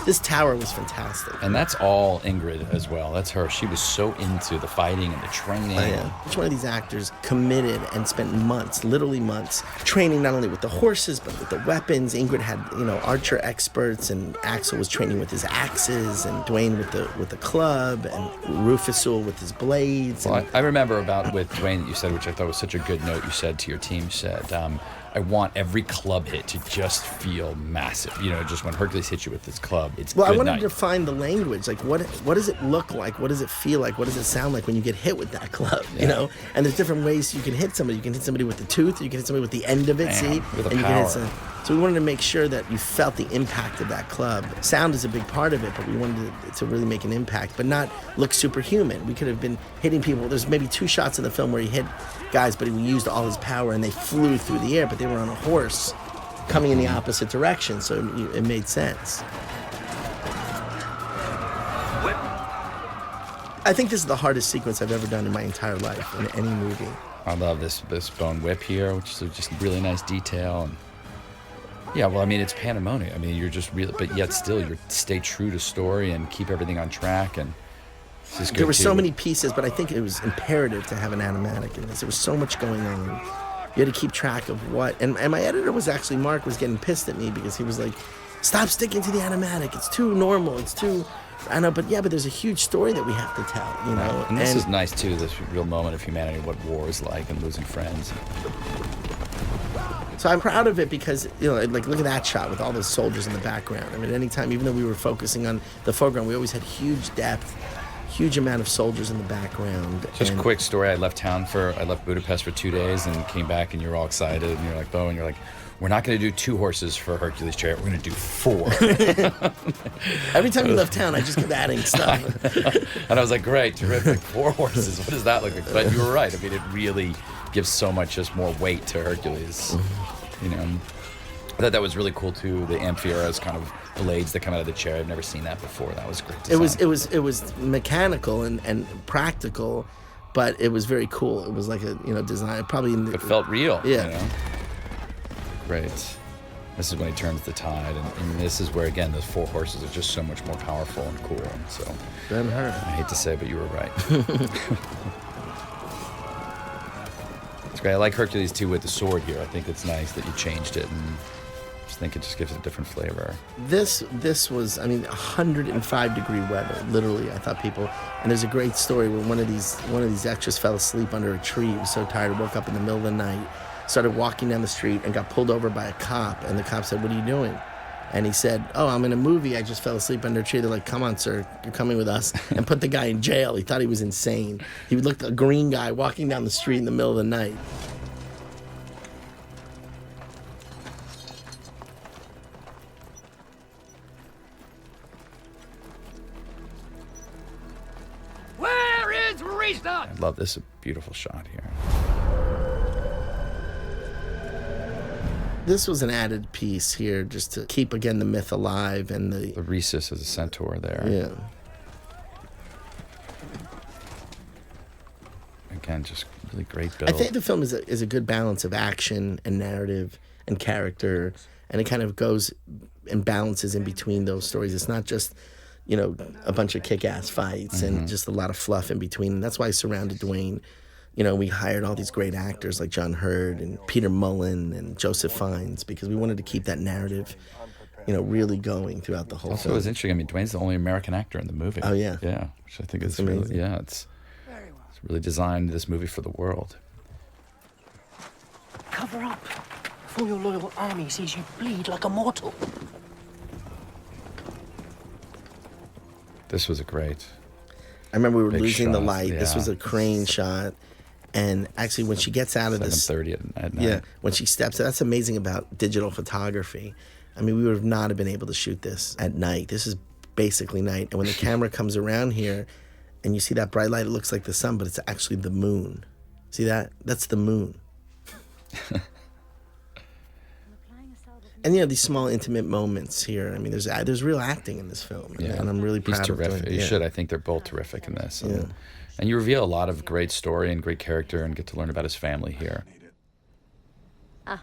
S1: This tower was fantastic.
S2: And that's all Ingrid as well. That's her. She was so into the fighting and the training.
S1: Oh, yeah. Each one of these actors committed and spent months, literally months, training not only with the horses, but with the weapons. Ingrid had, archer experts, and Axel was training with his axes, and Dwayne with the club, and Rufus Sewell with his blades.
S2: Well, I remember with Dwayne that you said, which I thought was such a good note you said to your team, you said, I want every club hit to just feel massive. Just when Hercules hits you with his club, it's
S1: well,
S2: good
S1: I wanted
S2: night.
S1: to find the language. Like, what does it look like? What does it feel like? What does it sound like when you get hit with that club?
S2: Yeah.
S1: And there's different ways you can hit somebody. You can hit somebody with the tooth. You can hit somebody with the end of it.
S2: With a
S1: and
S2: power.
S1: So we wanted to make sure that you felt the impact of that club. Sound is a big part of it, but we wanted to really make an impact, but not look superhuman. We could have been hitting people. There's maybe 2 shots in the film where he hit guys, but he used all his power and they flew through the air, but they were on a horse coming in the opposite direction, so it made sense. I think this is the hardest sequence I've ever done in my entire life in any movie.
S2: I love this bone whip here, which is just really nice detail. And yeah, well, it's pandemonium. You're just really, but yet still, you stay true to story and keep everything on track. And this is good.
S1: There were so many pieces, but I think it was imperative to have an animatic in this. There was so much going on. You had to keep track of what. And my editor Mark was getting pissed at me because he was like, stop sticking to the animatic. It's too normal. It's too. I know, but there's a huge story that we have to tell,
S2: And this is nice too, this real moment of humanity, what war is like and losing friends.
S1: So I'm proud of it because, like, look at that shot with all those soldiers in the background. Anytime, even though we were focusing on the foreground, we always had huge depth, huge amount of soldiers in the background.
S2: Just a quick story, I left Budapest for 2 days and came back, and you were all excited, and you're like, Bo, and you're like, we're not going to do 2 horses for Hercules' chariot, we're going to do 4.
S1: Every time you left town, I just kept adding stuff.
S2: And I was like, great, terrific, 4 horses, what does that look like? But you were right, it really gives so much just more weight to Hercules. I thought that was really cool too, the amphiara's kind of blades that come out of the chariot. I've never seen that before. That was great design.
S1: It was mechanical and practical, but it was very cool. It was like a design, probably.
S2: It felt real.
S1: Yeah.
S2: Great. This is when he turns the tide, and this is where, again, those 4 horses are just so much more powerful and cool. And so,
S1: I
S2: hate to say, but you were right. It's great. I like Hercules too with the sword here. I think it's nice that you changed it, and I just think it just gives it a different flavor.
S1: This was 105-degree weather. Literally, I thought people. And there's a great story where one of these extras fell asleep under a tree. He was so tired, woke up in the middle of the night, started walking down the street, and got pulled over by a cop. And the cop said, "What are you doing?" And he said, "Oh, I'm in a movie. I just fell asleep under a tree." They're like, "Come on, sir, you're coming with us," and put the guy in jail. He thought he was insane. He looked like a green guy walking down the street in the middle of the night.
S11: Where is Restart?
S2: I love this beautiful shot here.
S1: This was an added piece here just to keep, again, the myth alive and the
S2: Rhesus as a centaur there.
S1: Yeah.
S2: Again, just really great build.
S1: I think the film is a good balance of action and narrative and character, and it kind of goes and balances in between those stories. It's not just, a bunch of kick-ass fights and just a lot of fluff in between. And that's why I surrounded Dwayne. We hired all these great actors like John Hurd and Peter Mullan and Joseph Fiennes because we wanted to keep that narrative, really going throughout the whole film.
S2: Also, it was interesting. Dwayne's the only American actor in the movie.
S1: Oh, yeah.
S2: Yeah, which I think is
S1: amazing.
S2: Really, it's really designed this movie for the world.
S3: Cover up before your loyal army sees you bleed like a mortal.
S2: This was a great.
S1: I remember we were
S2: big
S1: losing the
S2: shot.
S1: light.
S2: Yeah.
S1: This was a crane shot. And actually, when she gets out of this...
S2: 7:30 at night.
S1: Yeah, when she steps... That's amazing about digital photography. We would not have been able to shoot this at night. This is basically night. And when the camera comes around here and you see that bright light, it looks like the sun, but it's actually the moon. See that? That's the moon. And these small intimate moments here. I mean, there's real acting in this film, and I'm really proud
S2: He's
S1: of
S2: terrific.
S1: doing it.
S2: You should. I think they're both terrific in this. And you reveal a lot of great story and great character, and get to learn about his family here.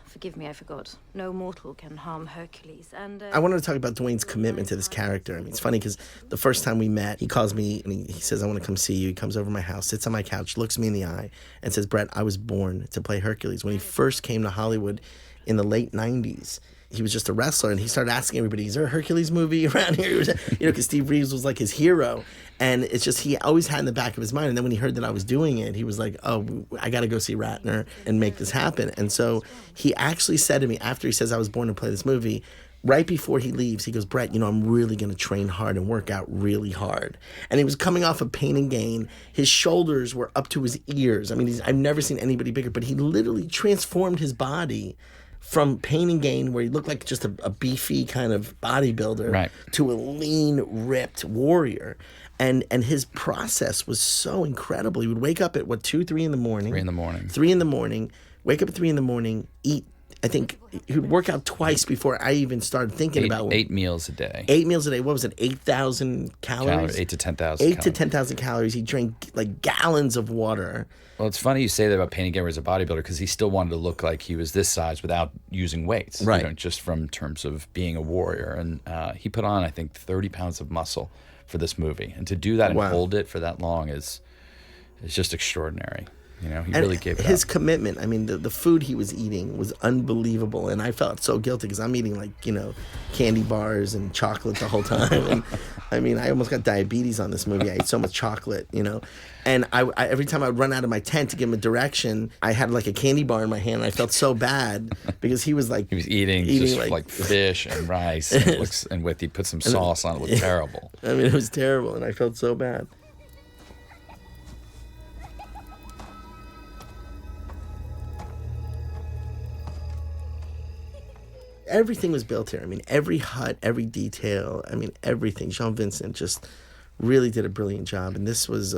S6: Forgive me, I forgot. No mortal can harm Hercules. And
S1: I wanted to talk about Dwayne's commitment to this character. I mean, it's funny because the first time we met, he calls me and he says, I want to come see you. He comes over to my house, sits on my couch, looks me in the eye, and says, Brett, I was born to play Hercules. When he first came to Hollywood in the late 90s, he was just a wrestler, and he started asking everybody, is there a Hercules movie around here? Because Steve Reeves was like his hero. And it's just, he always had in the back of his mind. And then when he heard that I was doing it, he was like, oh, I got to go see Ratner and make this happen. And so he actually said to me, after he says I was born to play this movie, right before he leaves, he goes, Brett, I'm really going to train hard and work out really hard. And he was coming off of Pain and Gain. His shoulders were up to his ears. I mean, I've never seen anybody bigger, but he literally transformed his body from Pain and Gain, where he looked like just a beefy kind of bodybuilder, to a lean, ripped warrior. And his process was so incredible. He would wake up at, 2, 3 in the morning?
S2: 3 in the morning.
S1: 3 in the morning, wake up at 3 in the morning, eat. I think he would work out twice before I even started thinking about
S2: 8 meals a day.
S1: 8 meals a day. What was it? 8,000 calories?
S2: 8 to 10,000.
S1: 8 to 10,000 calories. He drank like gallons of water.
S2: Well, it's funny you say that about Pain and Gain as a bodybuilder, because he still wanted to look like he was this size without using weights.
S1: Right.
S2: Just from terms of being a warrior. And he put on, I think, 30 pounds of muscle for this movie. And to do that and hold it for that long is just extraordinary. He really gave it
S1: his
S2: up.
S1: commitment. I mean, the food he was eating was unbelievable, and I felt so guilty because I'm eating candy bars and chocolate the whole time. And I mean, I almost got diabetes on this movie. I ate so much chocolate, And I every time I would run out of my tent to give him a direction, I had like a candy bar in my hand. And I felt so bad because he was
S2: eating just like fish and rice, and he put some sauce on it. It looked terrible.
S1: I mean, it was terrible, and I felt so bad. Everything was built here. I mean, every hut, every detail. I mean, everything. Jean Vincent just really did a brilliant job, and this was.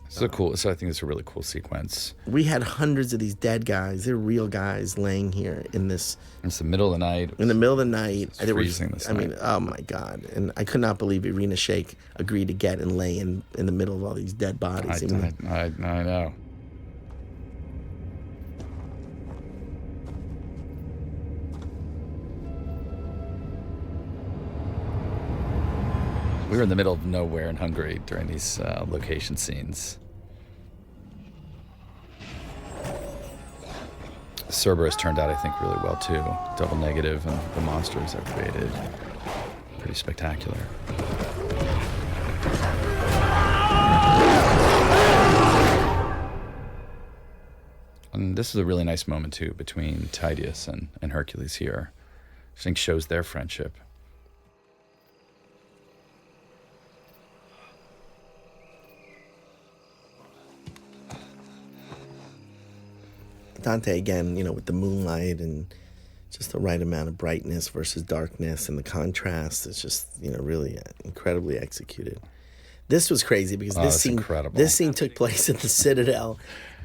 S2: So cool. So I think it's a really cool sequence.
S1: We had hundreds of these dead guys. They're real guys laying here in this.
S2: It's the middle of the night.
S1: In the middle of the night.
S2: It's freezing this night.
S1: I mean, oh my God! And I could not believe Irina Shayk agreed to get and lay in the middle of all these dead bodies.
S2: I know. We were in the middle of nowhere in Hungary during these location scenes. Cerberus turned out, I think, really well too. Double negative, and the monsters they've created, pretty spectacular. And this is a really nice moment too between Tydeus and Hercules here. I think shows their friendship.
S1: Dante again, with the moonlight and just the right amount of brightness versus darkness, and the contrast is just, really incredibly executed. This was crazy because this scene took place at the Citadel,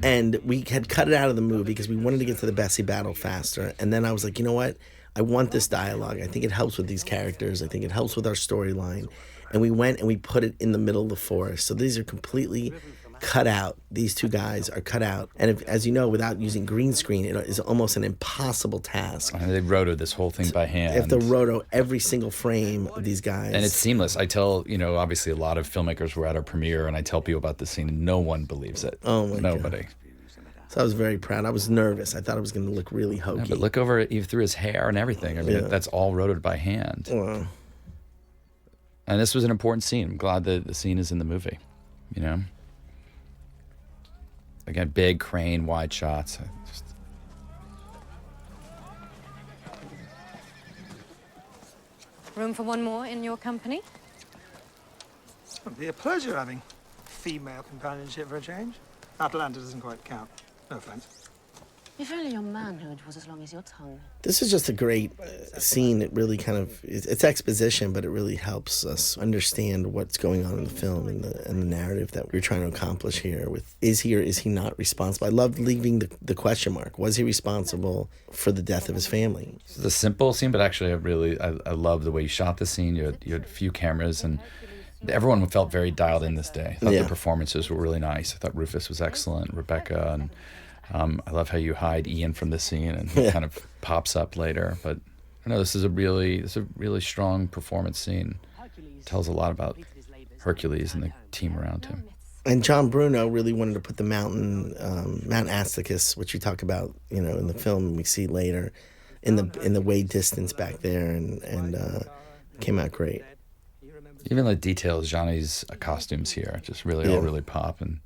S1: and we had cut it out of the movie because we wanted to get to the Bessie battle faster. And then I was like, you know what? I want this dialogue. I think it helps with these characters. I think it helps with our storyline. And we went and we put it in the middle of the forest. So these are completely cut out. These two guys are cut out. And as you know, without using green screen, it is almost an impossible task.
S2: And they rotoed this whole thing by hand.
S1: They have to roto every single frame of these guys.
S2: And it's seamless. I tell, obviously a lot of filmmakers were at our premiere, and I tell people about this scene, and no one believes it.
S1: Oh, my
S2: Nobody.
S1: God. So I was very proud. I was nervous. I thought it was going to look really hokey.
S2: Yeah, but look over even through his hair and everything. I mean, that's all rotoed by hand.
S1: Wow.
S2: And this was an important scene. I'm glad that the scene is in the movie, Again, big crane, wide shots.
S6: Room for one more in your company?
S4: It would be a pleasure having female companionship for a change. Atalanta doesn't quite count. No offense.
S13: If only your manhood was as long as your tongue.
S1: This is just a great scene. It really kind of, it's exposition, but it really helps us understand what's going on in the film and the narrative that we're trying to accomplish here with, is he or is he not responsible? I loved leaving the question mark. Was he responsible for the death of his family?
S2: It's a simple scene, but actually I love the way you shot the scene. You had a few cameras, and everyone felt very dialed in this day. I thought the performances were really nice. I thought Rufus was excellent, Rebecca, and I love how you hide Ian from the scene and he kind of pops up later. But I know this is a really strong performance scene. It tells a lot about Hercules and the team around him.
S1: And John Bruno really wanted to put the Mount Asticus, which you talk about, in the film, and we see later, in the way distance back there, and came out great.
S2: Even the details, Johnny's costumes here, just all really pop. And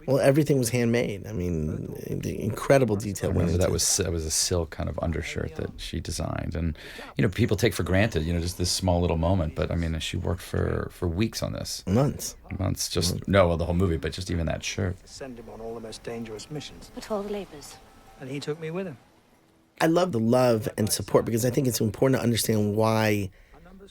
S1: well, everything was handmade. I mean, the incredible detail.
S2: That was a silk kind of undershirt that she designed, and people take for granted, just this small little moment. But I mean, she worked for weeks on this.
S1: Months.
S2: The whole movie, but just even that shirt.
S4: Send him on all the most dangerous missions.
S6: For 12 labors.
S4: And he took me with him.
S1: I love the love and support because I think it's important to understand why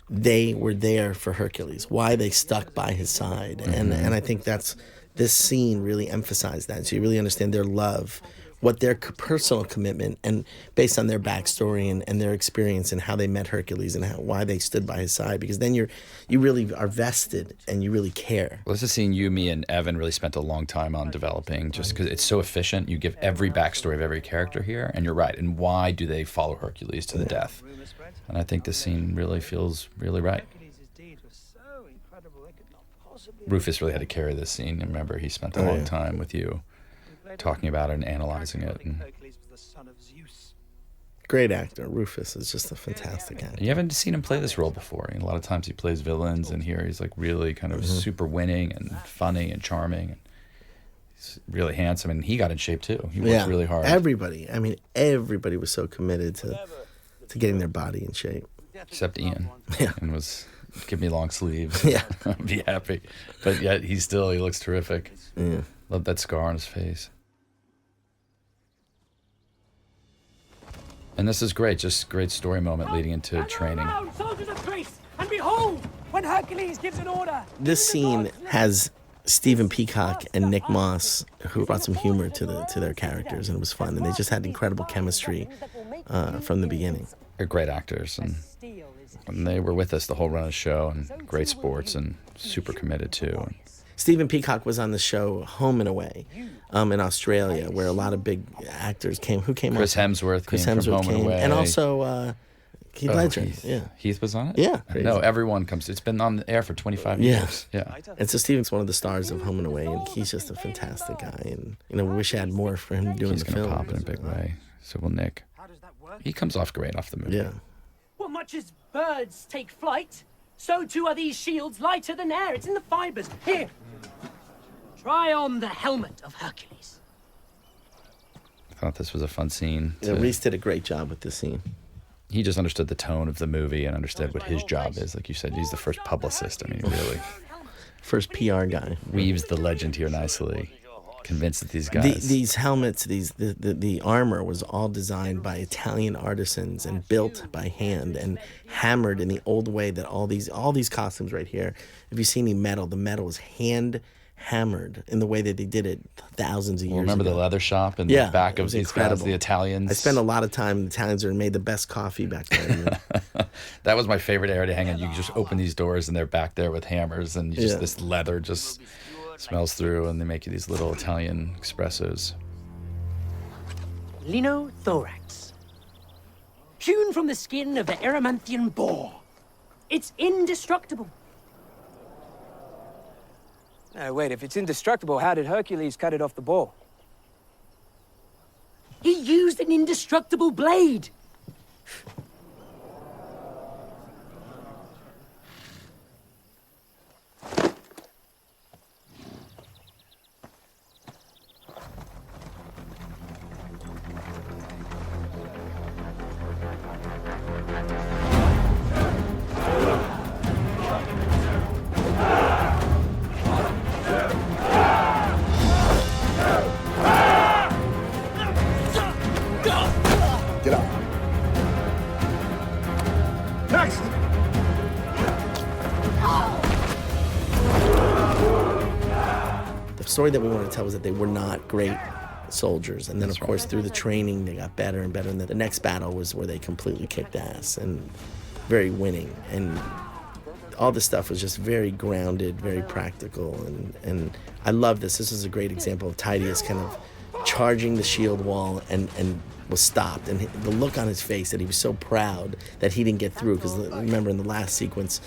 S1: they were there for Hercules, why they stuck by his side, and I think this scene really emphasized that. So you really understand their love, what their personal commitment, and based on their backstory and their experience and how they met Hercules and why they stood by his side. Because then you really are vested and you really care.
S2: Well, this is a scene me and Evan really spent a long time on developing, just because it's so efficient. You give every backstory of every character here, and you're right. And why do they follow Hercules to the death? And I think this scene really feels really right. Rufus really had to carry this scene. Remember, he spent a long time with you talking about it and analyzing it. And
S1: great actor. Rufus is just a fantastic actor.
S2: You haven't seen him play this role before. A lot of times he plays villains, and here he's like really kind of super winning and funny and charming. And he's really handsome, and he got in shape too. He worked really hard.
S1: Everybody was so committed to getting their body in shape.
S2: Except Ian.
S1: Yeah.
S2: And was... Give me long sleeves.
S1: Yeah.
S2: I'd be happy. But yet he looks terrific.
S1: Yeah.
S2: Love that scar on his face. And this is great. Just great story moment leading into training.
S3: Soldiers of Thrace, and behold, when Hercules gives an order.
S1: This scene has Stephen Peacock and Nick Moss, who brought some humor to their characters, and it was fun. And they just had incredible chemistry from the beginning.
S2: They're great actors, and they were with us the whole run of the show, and great sports, and super committed too.
S1: Stephen Peacock was on the show Home and Away in Australia, where a lot of big actors came. Who came?
S2: Chris Hemsworth came from Home and Away,
S1: and also Heath Ledger.
S2: Heath was on it.
S1: Yeah,
S2: no, everyone comes. It's been on the air for 25 years. Yeah,
S1: and so Stephen's one of the stars of Home and Away, and he's just a fantastic guy. And we wish I had more for him doing the film.
S2: He's gonna pop in a big way. So will Nick. He comes off great off the movie.
S1: Yeah.
S3: Well, much as birds take flight, so too are these shields lighter than air. It's in the fibers. Here, try on the helmet of Hercules.
S2: I thought this was a fun scene.
S1: Reese did a great job with this scene.
S2: He just understood the tone of the movie and understood what his job is. Like you said, he's the first publicist. I mean, really.
S1: First PR guy.
S2: Weaves the legend here nicely. Convinced that these guys...
S1: These helmets, the armor was all designed by Italian artisans and built by hand and hammered in the old way that all these costumes right here, if you see any metal, the metal is hand hammered in the way that they did it thousands of years
S2: remember
S1: ago.
S2: The leather shop in the back of these guys, the Italians?
S1: I spent a lot of time, the Italians made the best coffee back then.
S2: That was my favorite area to hang on. You just open these doors and they're back there with hammers, and this leather just smells through, and they make you these little Italian espressos.
S3: Linothorax. Hewn from the skin of the Erymanthian boar. It's indestructible.
S10: Wait, if it's indestructible, how did Hercules cut it off the boar?
S3: He used an indestructible blade.
S1: story that we wanted to tell was that they were not great soldiers. And then, of course, through the training, they got better and better. And the next battle was where they completely kicked ass and very winning. And all this stuff was just very grounded, very practical. And I love this. This is a great example of Titius kind of charging the shield wall and was stopped. And the look on his face that he was so proud that he didn't get through. Because remember, in the last sequence,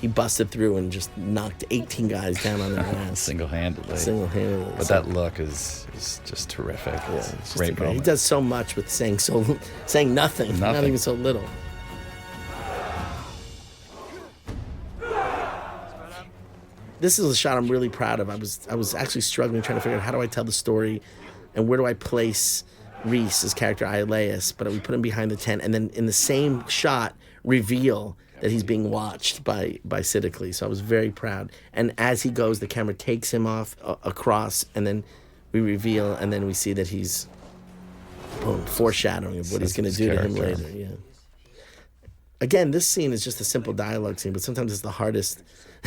S1: he busted through and just knocked 18 guys down on their ass.
S2: Single-handedly.
S1: Single-handedly.
S2: But that look is just terrific.
S1: Yeah,
S2: It's
S1: it's
S2: a great moment.
S1: He does so much with saying nothing, not even so little. This is a shot I'm really proud of. I was actually struggling trying to figure out how do I tell the story and where do I place Rhys, his character Iolaus, but we put him behind the tent and then in the same shot reveal that he's being watched by Sidicles. So I was very proud. And as he goes, the camera takes him off across, and then we reveal, and then we see that he's foreshadowing of what he's going to do to him later. Yeah. Again, this scene is just a simple dialogue scene, but sometimes it's the hardest.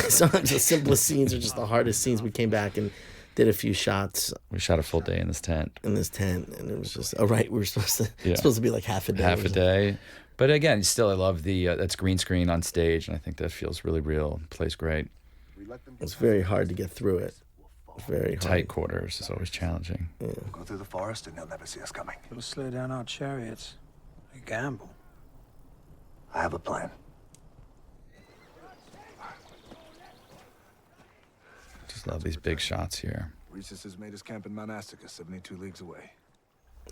S1: Sometimes the simplest scenes are just the hardest scenes. We came back and did a few shots.
S2: We shot a full day in this tent.
S1: And it was just, we were supposed to be like half a day.
S2: Half a day. But again, still, I love that's green screen on stage, and I think that feels really real. It plays great.
S1: It's very hard to get through it. Very hard.
S2: Tight quarters is always challenging.
S1: Yeah.
S5: We'll go through the forest and they'll never see us coming.
S4: It'll slow down our chariots. A gamble.
S5: I have a plan.
S2: Just love these big shots here.
S5: Rhesus has made his camp in Mount Asticus, 72 leagues away.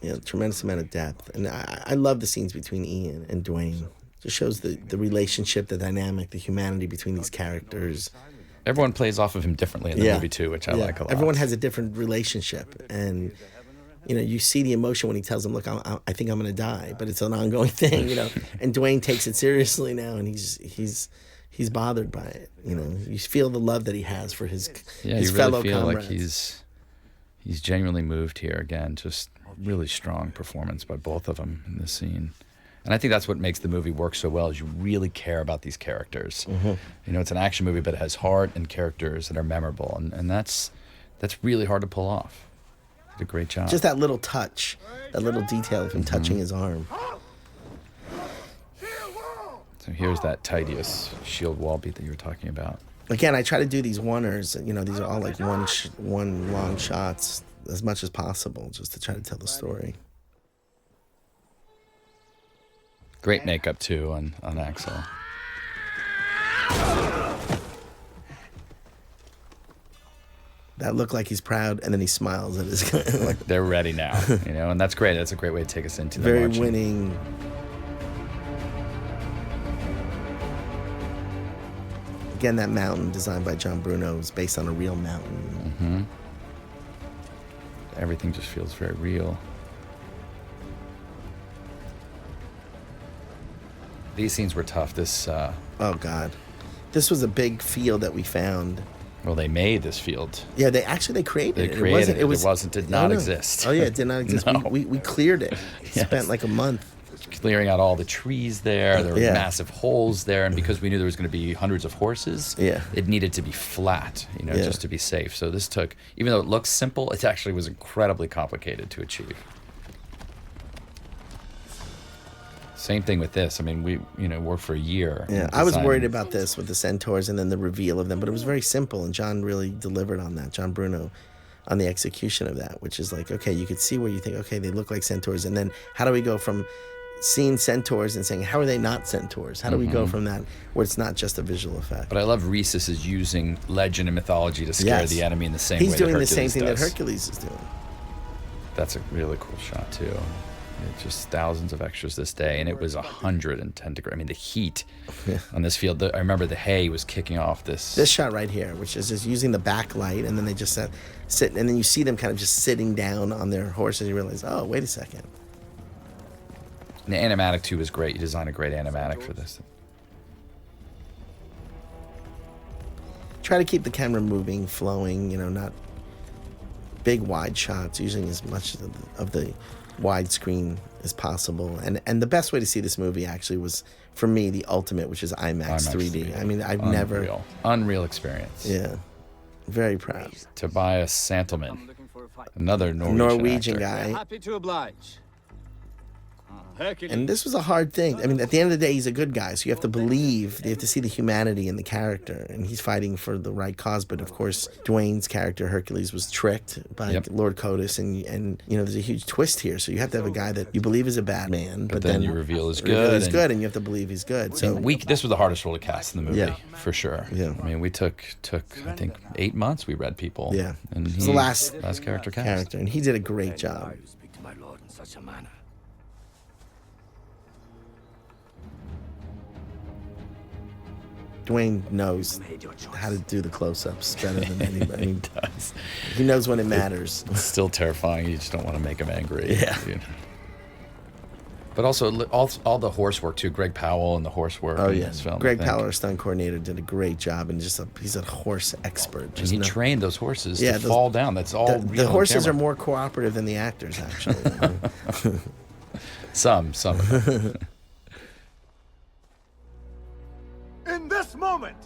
S1: Yeah, tremendous amount of depth. And I love the scenes between Ian and Dwayne. It just shows the relationship, the dynamic, the humanity between these characters.
S2: Everyone plays off of him differently in the movie, too, which I like a lot.
S1: Everyone has a different relationship. And, you see the emotion when he tells him, look, I think I'm going to die. But it's an ongoing thing, And Dwayne takes it seriously now, and he's bothered by it. You feel the love that he has for his fellow
S2: feel
S1: comrades.
S2: Like he's genuinely moved here. Again, just really strong performance by both of them in this scene. And I think that's what makes the movie work so well, is you really care about these characters. Mm-hmm. It's an action movie, but it has heart and characters that are memorable. And that's really hard to pull off. Did a great job.
S1: Just that little touch, that little detail of him touching his arm.
S2: So here's that Titius shield wall beat that you were talking about.
S1: Again, I try to do these oneers. These are all like one long shots as much as possible, just to try to tell the story.
S2: Great makeup too on Axel.
S1: That looked like he's proud, and then he smiles at his guy.
S2: Like they're ready now, and that's great. That's a great way to take us into the
S1: very
S2: marching.
S1: Winning. Again, that mountain designed by John Bruno is based on a real mountain.
S2: Mm-hmm. Everything just feels very real. These scenes were tough.
S1: Oh God, this was a big field that we found.
S2: Well, they made this field.
S1: Yeah, they created it.
S2: It did not exist.
S1: Oh yeah, it did not exist.
S2: No.
S1: We cleared it.
S2: Yes.
S1: Spent like a month
S2: clearing out all the trees there. There were massive holes there, and because we knew there was going to be hundreds of horses, it needed to be flat, just to be safe. So this took, even though it looks simple, it actually was incredibly complicated to achieve. Same thing with this. I mean, we worked for a year.
S1: Yeah, I was worried about this with the centaurs and then the reveal of them, but it was very simple, and John really delivered on that. John Bruno, on the execution of that, which is like, okay, you could see where you think, okay, they look like centaurs, and then how do we go from seeing centaurs and saying, how are they not centaurs? How do we go from that where it's not just a visual effect?
S2: But I love Rhesus is using legend and mythology to scare the enemy in the same way that
S1: He's doing
S2: Hercules
S1: the same thing
S2: does.
S1: that Hercules is doing.
S2: That's a really cool shot too. Just thousands of extras this day, and it was 110 degrees. I mean, the heat on this field. I remember the hay was kicking off this
S1: shot right here, which is just using the backlight, and then they just sit, and then you see them kind of just sitting down on their horses, and you realize, oh, wait a second.
S2: And the animatic too was great. You designed a great animatic for this.
S1: Try to keep the camera moving, flowing, not big wide shots, using as much of the widescreen as possible. And the best way to see this movie actually was, for me, the ultimate, which is IMAX 3D. I mean, I've never...
S2: Unreal experience.
S1: Yeah. Very proud.
S2: Tobias Santelman, another
S1: Norwegian guy.
S12: Happy to oblige. Hercules.
S1: And this was a hard thing. I mean, at the end of the day, he's a good guy, so you have to believe, you have to see the humanity in the character, and he's fighting for the right cause. But of course, Dwayne's character, Hercules, was tricked by Lord Codus, and you know, there's a huge twist here. So you have to have a guy that you believe is a bad man, but then
S2: you reveal is good.
S1: And you have to believe he's good. So
S2: this was the hardest role to cast in the movie, for sure.
S1: Yeah.
S2: I mean, we took I think 8 months. We read people.
S1: Yeah.
S2: And
S1: he's the last
S2: character cast.
S1: and he did a great job.
S11: Speak to my lord in such a manner.
S1: Dwayne knows how to do the close-ups better than anybody.
S2: He does.
S1: He knows when it matters.
S2: It's still terrifying. You just don't want to make him angry.
S1: Yeah.
S2: You know? But also all the horse work too. Greg Powell and the horse work.
S1: Oh
S2: in
S1: yeah,
S2: this film,
S1: Greg Powell, our stunt coordinator, did a great job, and he's a horse expert.
S2: And he trained those horses to fall down. That's all.
S1: The horses are more cooperative than the actors, actually.
S2: Some.
S5: In this moment,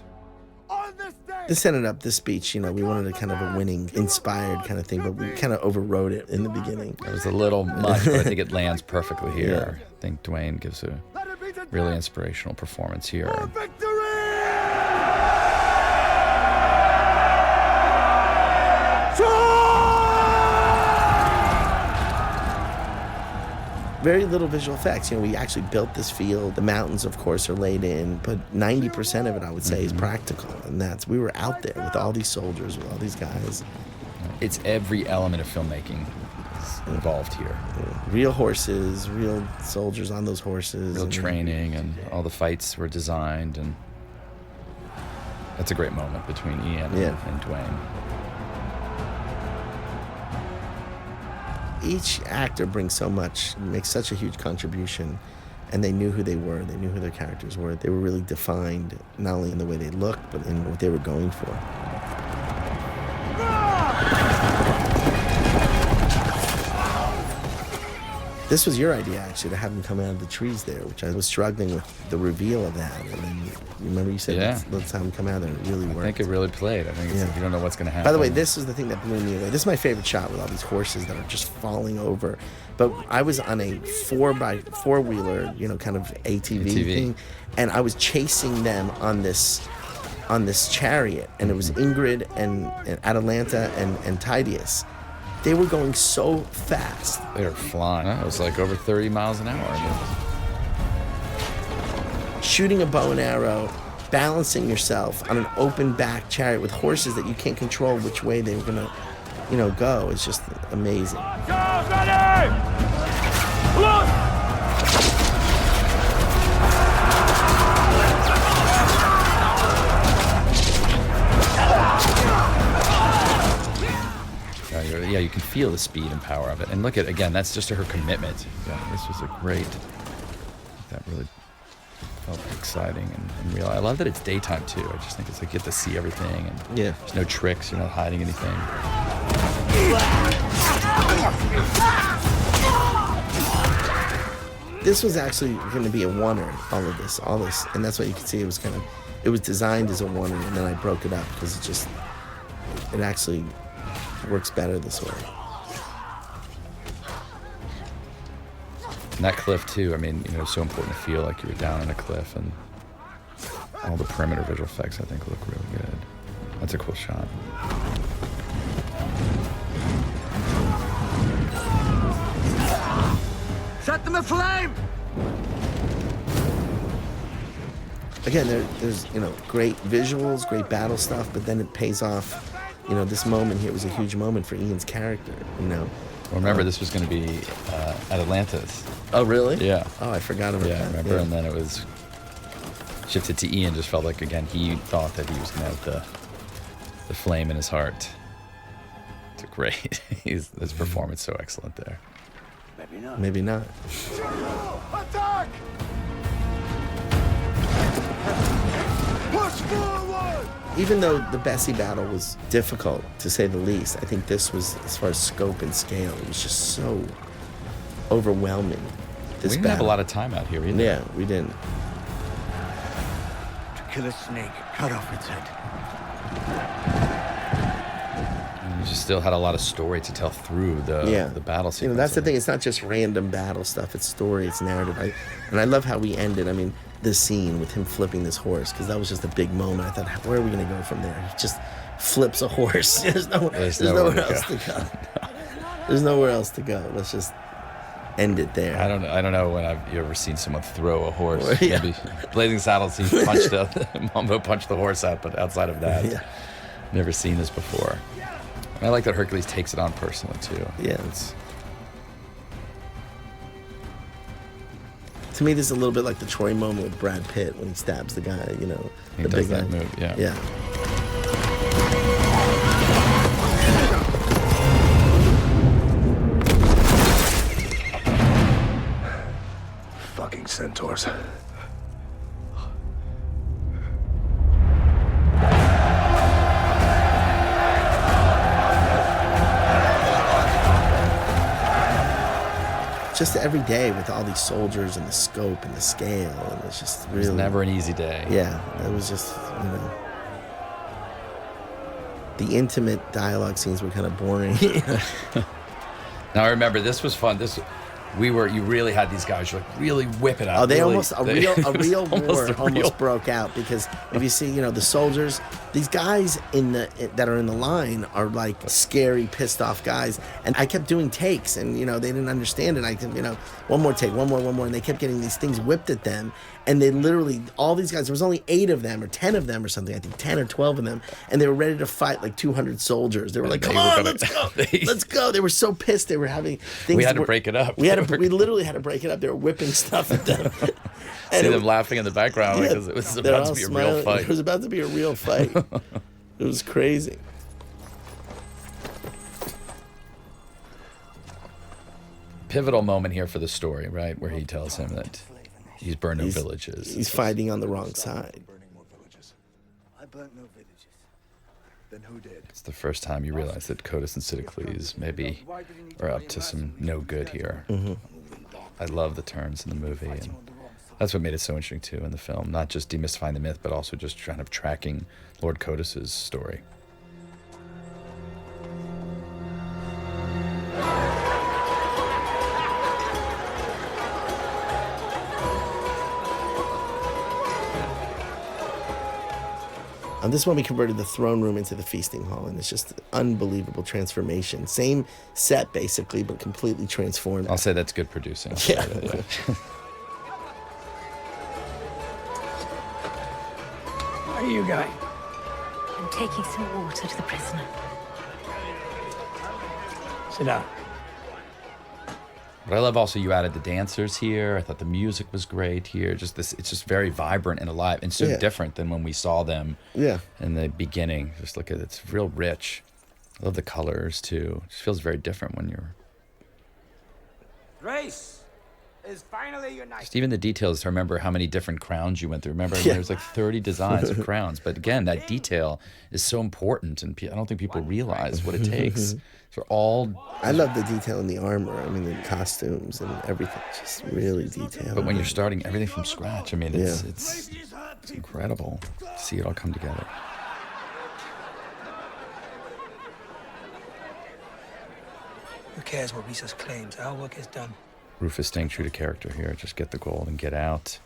S5: on this day.
S1: This speech, you know, we wanted a kind of a winning, inspired kind of thing, but we kind of overrode it in the beginning.
S2: It was a little much, but I think it lands perfectly here. Yeah. I think Dwayne gives a really inspirational performance here. Very little visual effects. You know, we actually built this field. The mountains, of course, are laid in, but 90% of it, I would say, is practical. And we were out there with all these soldiers, with all these guys. It's every element of filmmaking is involved here.
S1: Real horses, real soldiers on those horses.
S2: Real training, and all the fights were designed. And that's a great moment between Ian and Dwayne.
S1: Each actor brings so much, makes such a huge contribution, and they knew who they were, they knew who their characters were. They were really defined, not only in the way they looked, but in what they were going for. This was your idea, actually, to have him come out of the trees there, which I was struggling with the reveal of that. And then, remember you said, let's have him come out there, and it really worked.
S2: I think it really played. I think you don't know what's going to happen.
S1: By the way, this is the thing that blew me away. This is my favorite shot with all these horses that are just falling over. But I was on a 4x4-wheeler, you know, kind of ATV thing, and I was chasing them on this chariot, and it was Ingrid and Atalanta and Tydeus. They were going so fast.
S2: They were flying. It was like over 30 miles an hour.
S1: Shooting a bow and arrow, balancing yourself on an open back chariot with horses that you can't control which way they were gonna, you know, go. It's just amazing.
S2: Yeah, you can feel the speed and power of it. And look at, again, that's just her commitment. Yeah, this was a great, that really felt exciting and real. I love that it's daytime too. I just think it's like you get to see everything, and there's no tricks, you're not hiding anything.
S1: This was actually going to be a oneer, all this, and that's what you can see. It was designed as a oneer, and then I broke it up because it actually works better this way.
S2: And that cliff too, I mean, you know, it's so important to feel like you were down on a cliff, and all the perimeter visual effects I think look really good. That's a cool shot.
S11: Set them aflame!
S1: Again, there's, you know, great visuals, great battle stuff, but then it pays off. You know, this moment here was a huge moment for Ian's character, you know.
S2: Well, remember, this was going to be at Atlantis.
S1: Oh, really?
S2: Yeah.
S1: Oh, I forgot about that.
S2: Yeah, remember? And then it was shifted to Ian. Just felt like, again, he thought that he was going to have the flame in his heart. It's great. His performance so excellent there.
S11: Maybe not.
S1: Maybe not.
S5: Attack! Push forward!
S1: Even though the Bessie battle was difficult, to say the least, I think this was, as far as scope and scale, it was just so overwhelming.
S2: We didn't have a lot of time out here either.
S1: Yeah, we didn't.
S11: To kill a snake, cut off its head.
S2: You just still had a lot of story to tell through the battle sequence.
S1: That's the thing. It's not just random battle stuff. It's story. It's narrative. And I love how we ended. I mean, this scene with him flipping this horse, because that was just a big moment. I thought, where are we going to go from there? He just flips a horse. There's nowhere else to go. There's nowhere else to go. Let's just end it there.
S2: I don't know when you ever seen someone throw a horse. Maybe Blazing Saddles, he Mambo punched the horse out, but outside of that, never seen this before. And I like that Hercules takes it on personally too.
S1: Yeah. To me, this is a little bit like the Troy moment with Brad Pitt when he stabs the guy,
S2: He
S1: the
S2: does
S1: big
S2: that
S1: guy.
S2: move, yeah.
S1: Yeah.
S5: Fucking centaurs.
S1: Just every day with all these soldiers and the scope and the scale, and it's just really...
S2: It was never an easy day.
S1: Yeah, it was just, the intimate dialogue scenes were kind of boring.
S2: Now I remember this was fun. You really had these guys like really whip it out.
S1: Oh, they
S2: really,
S1: almost, a real war almost broke out, because if you see, the soldiers, these guys that are in the line are like scary, pissed off guys. And I kept doing takes, and, they didn't understand it. I kept, one more take, one more, and they kept getting these things whipped at them. And they literally, all these guys, there was only 8 of them or 10 of them or something, I think 10 or 12 of them. And they were ready to fight like 200 soldiers. They were like, come on, let's go. Let's go. They were so pissed. They were having things.
S2: We had to break it up.
S1: We literally had to break it up. They were whipping stuff at them.
S2: See them laughing in the background because it was about to be a real fight.
S1: It was about to be a real fight. It was crazy.
S2: Pivotal moment here for the story, right? Where he tells him that he's burned no villages.
S1: He's fighting on the wrong side.
S5: I burnt no villages. Then who did?
S2: It's the first time you realize that Codus and Sitalces maybe are up to some no good here.
S1: Mm-hmm.
S2: I love the turns in the movie, and that's what made it so interesting too in the film. Not just demystifying the myth, but also just kind of tracking Lord Codus's story.
S1: On this one, we converted the throne room into the feasting hall, and it's just an unbelievable transformation. Same set, basically, but completely transformed.
S2: I'll say that's good producing.
S1: Yeah.
S10: Where are you going?
S6: I'm taking some water to the prisoner.
S10: Sit down.
S2: But I love also you added the dancers here. I thought the music was great here. It's just very vibrant and alive, and so different than when we saw them in the beginning. Just look at it, it's real rich. I love the colors too. It just feels very different when you're...
S11: Thrace is finally united.
S2: Just even the details, to remember how many different crowns you went through. Remember, there's like 30 designs of crowns. But again, that detail is so important, and I don't think people realize what it takes. For all...
S1: I love the detail in the armor. I mean, the costumes and everything. Just really detailed.
S2: But when you're starting everything from scratch, I mean, it's incredible to see it all come together.
S4: Who cares what Rhesus claims? Our work is done.
S2: Rufus staying true to character here. Just get the gold and get out.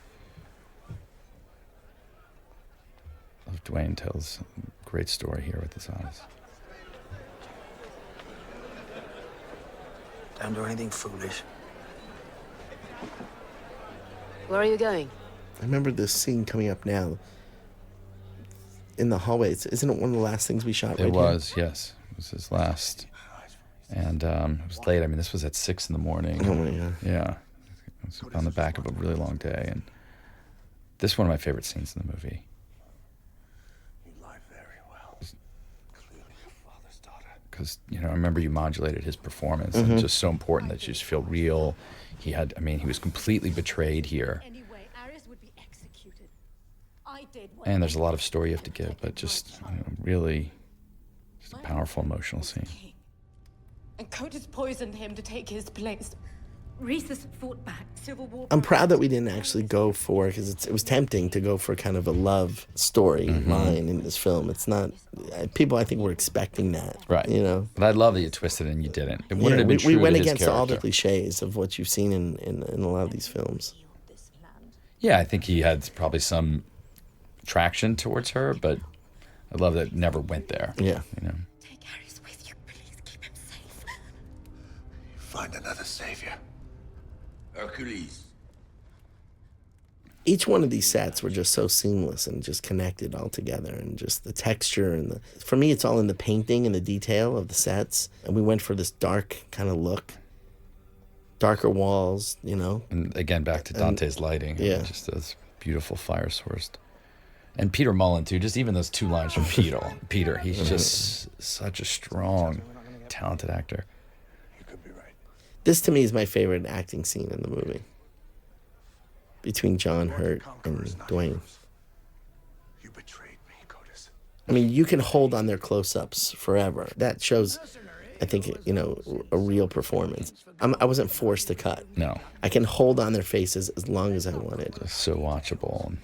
S2: Dwayne tells a great story here with his eyes.
S4: Don't do anything foolish.
S13: Where are you going?
S1: I remember this scene coming up now. In the hallways. Isn't it one of the last things we shot
S2: It
S1: right
S2: was,
S1: here?
S2: yes. It was his last. And it was late. I mean, this was at 6 in the morning.
S1: Oh, my God.
S2: Yeah. It was on the back of a really long day. And this is one of my favorite scenes in the movie.
S5: You lie very well. Clearly your father's daughter.
S2: Because, I remember you modulated his performance. And it's just so important that you just feel real. He was completely betrayed here. And there's a lot of story you have to give, but just really just a powerful, emotional scene.
S14: And Codus poisoned him to take his place.
S6: Rhesus fought back. Civil War.
S1: I'm proud that we didn't actually go for, because it was tempting to go for kind of a love story line in this film. It's not, people I think were expecting that.
S2: Right.
S1: You know?
S2: But I love that you twisted it and you didn't. It wouldn't have been true
S1: we went
S2: to his
S1: against all the
S2: character.
S1: cliches of what you've seen in a lot of these films.
S2: Yeah, I think he had probably some attraction towards her, but I love that it never went there.
S1: Yeah.
S2: You know?
S7: Take Harris with you, please. Keep him safe.
S5: Find another savior. Hercules.
S1: Each one of these sets were just so seamless and just connected all together, and just the texture and for me, it's all in the painting and the detail of the sets. And we went for this dark kind of look, darker walls, you know.
S2: And again, back to Dante's lighting.
S1: Yeah.
S2: Just those beautiful fire sourced. And Peter Mullan, too, just even those 2 lines from Peter, he's just such a strong, talented actor.
S1: This, to me, is my favorite acting scene in the movie. Between John Hurt and Dwayne.
S5: You betrayed me, Codus.
S1: I mean, you can hold on their close-ups forever. That shows, I think, you know, a real performance. I wasn't forced to cut.
S2: No.
S1: I can hold on their faces as long as I wanted.
S2: It's so watchable.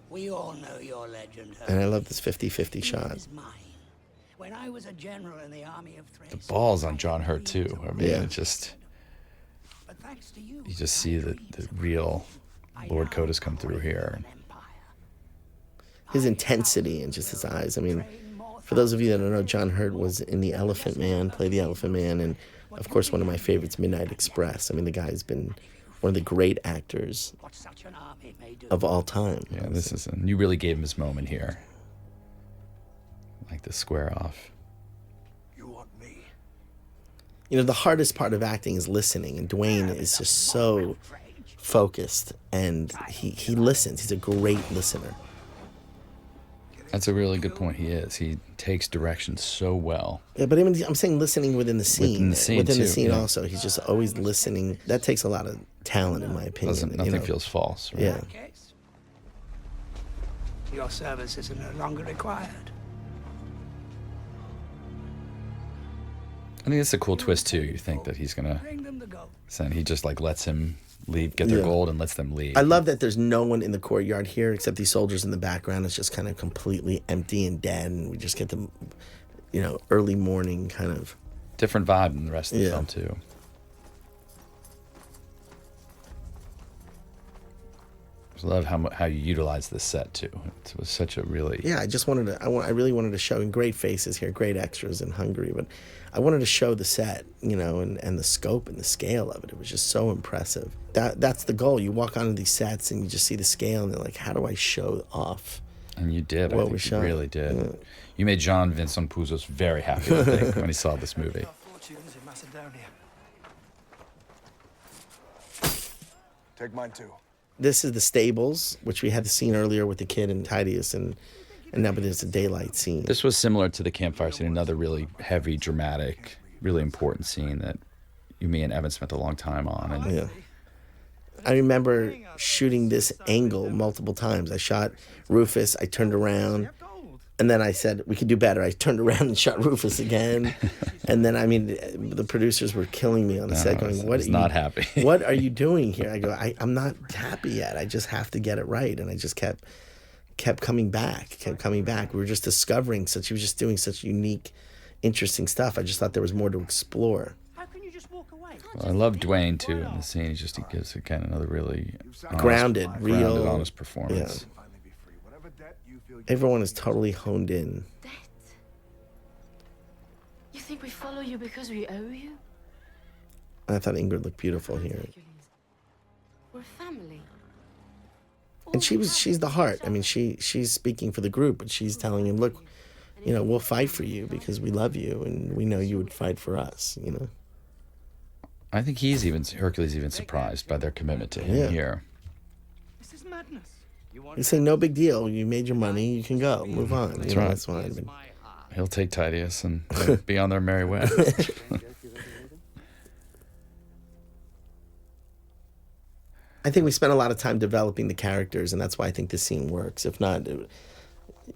S14: We all know your legend.
S1: And I love this 50-50 shot.
S14: When I was a general in the army of Thrace.
S2: The balls on John Hurt, too. I mean,
S1: Yeah.
S2: it just... You just see the real Lord Codus come through here.
S1: His intensity and just his eyes. I mean, for those of you that don't know, John Hurt was in The Elephant Man, played the Elephant Man, and of course one of my favorites, Midnight Express. I mean, the guy's been one of the great actors of all time.
S2: Yeah, you really gave him his moment here. Like the square off.
S1: You know, the hardest part of acting is listening, and Dwayne is just so focused, and he listens. He's a great listener.
S2: That's a really good point. He is. He takes direction so well.
S1: Yeah, but I'm saying listening within the scene.
S2: Within the scene, too, yeah.
S1: Also. He's just always listening. That takes a lot of talent, in my opinion.
S2: Nothing feels false. Right?
S1: Yeah.
S14: Your services are no longer required.
S2: I think it's a cool twist, too. You think that he's going to... He just, like, lets him leave, get their gold, and lets them leave.
S1: I love that there's no one in the courtyard here except these soldiers in the background. It's just kind of completely empty and dead, and we just get the, you know, early morning kind of...
S2: Different vibe than the rest of the film, too. I love how you utilize this set, too. It was such a really...
S1: Yeah, I really wanted to show, and great faces here, great extras in Hungary, but I wanted to show the set, you know, and the scope and the scale of it. It was just so impressive. That's the goal. You walk onto these sets and you just see the scale, and you're like, how do I show off?
S2: And you did.
S1: What
S2: I
S1: we
S2: think you
S1: shot.
S2: really did.
S1: Yeah.
S2: You made John Vincent Puzzos very happy, I think, when he saw this movie.
S5: Take mine too.
S1: This is the stables, which we had the scene earlier with the kid and Titius, and now but there's a daylight scene.
S2: This was similar to the campfire scene, another really heavy, dramatic, really important scene that me and Evan spent a long time on. And
S1: yeah. I remember shooting this angle multiple times. I shot Rufus, I turned around, and then I said, we could do better. I turned around and shot Rufus again. And then, I mean, the producers were killing me on the set going, what are you,
S2: not happy.
S1: What are you doing here? I go, I'm not happy yet. I just have to get it right. And I just kept coming back. We were just discovering he was just doing such unique, interesting stuff. I just thought there was more to explore.
S2: Well, I love Dwayne, too, in the scene. He gives, again, another really
S1: grounded, real,
S2: honest performance.
S1: Yeah. Everyone is totally honed in.
S13: Debt? You think we follow you because we owe you?
S1: I thought Ingrid looked beautiful here.
S13: We're family.
S1: And she's the heart. I mean, she's speaking for the group, but she's telling him, look, you know, we'll fight for you because we love you and we know you would fight for us, you know.
S2: I think Hercules even surprised by their commitment to him here.
S4: This is madness.
S1: He's saying, no big deal. You made your money. You can go. Move on.
S2: That's right.
S1: That's fine. But...
S2: He'll take Titius and be on their merry way.
S1: I think we spent a lot of time developing the characters, and that's why I think this scene works. If not,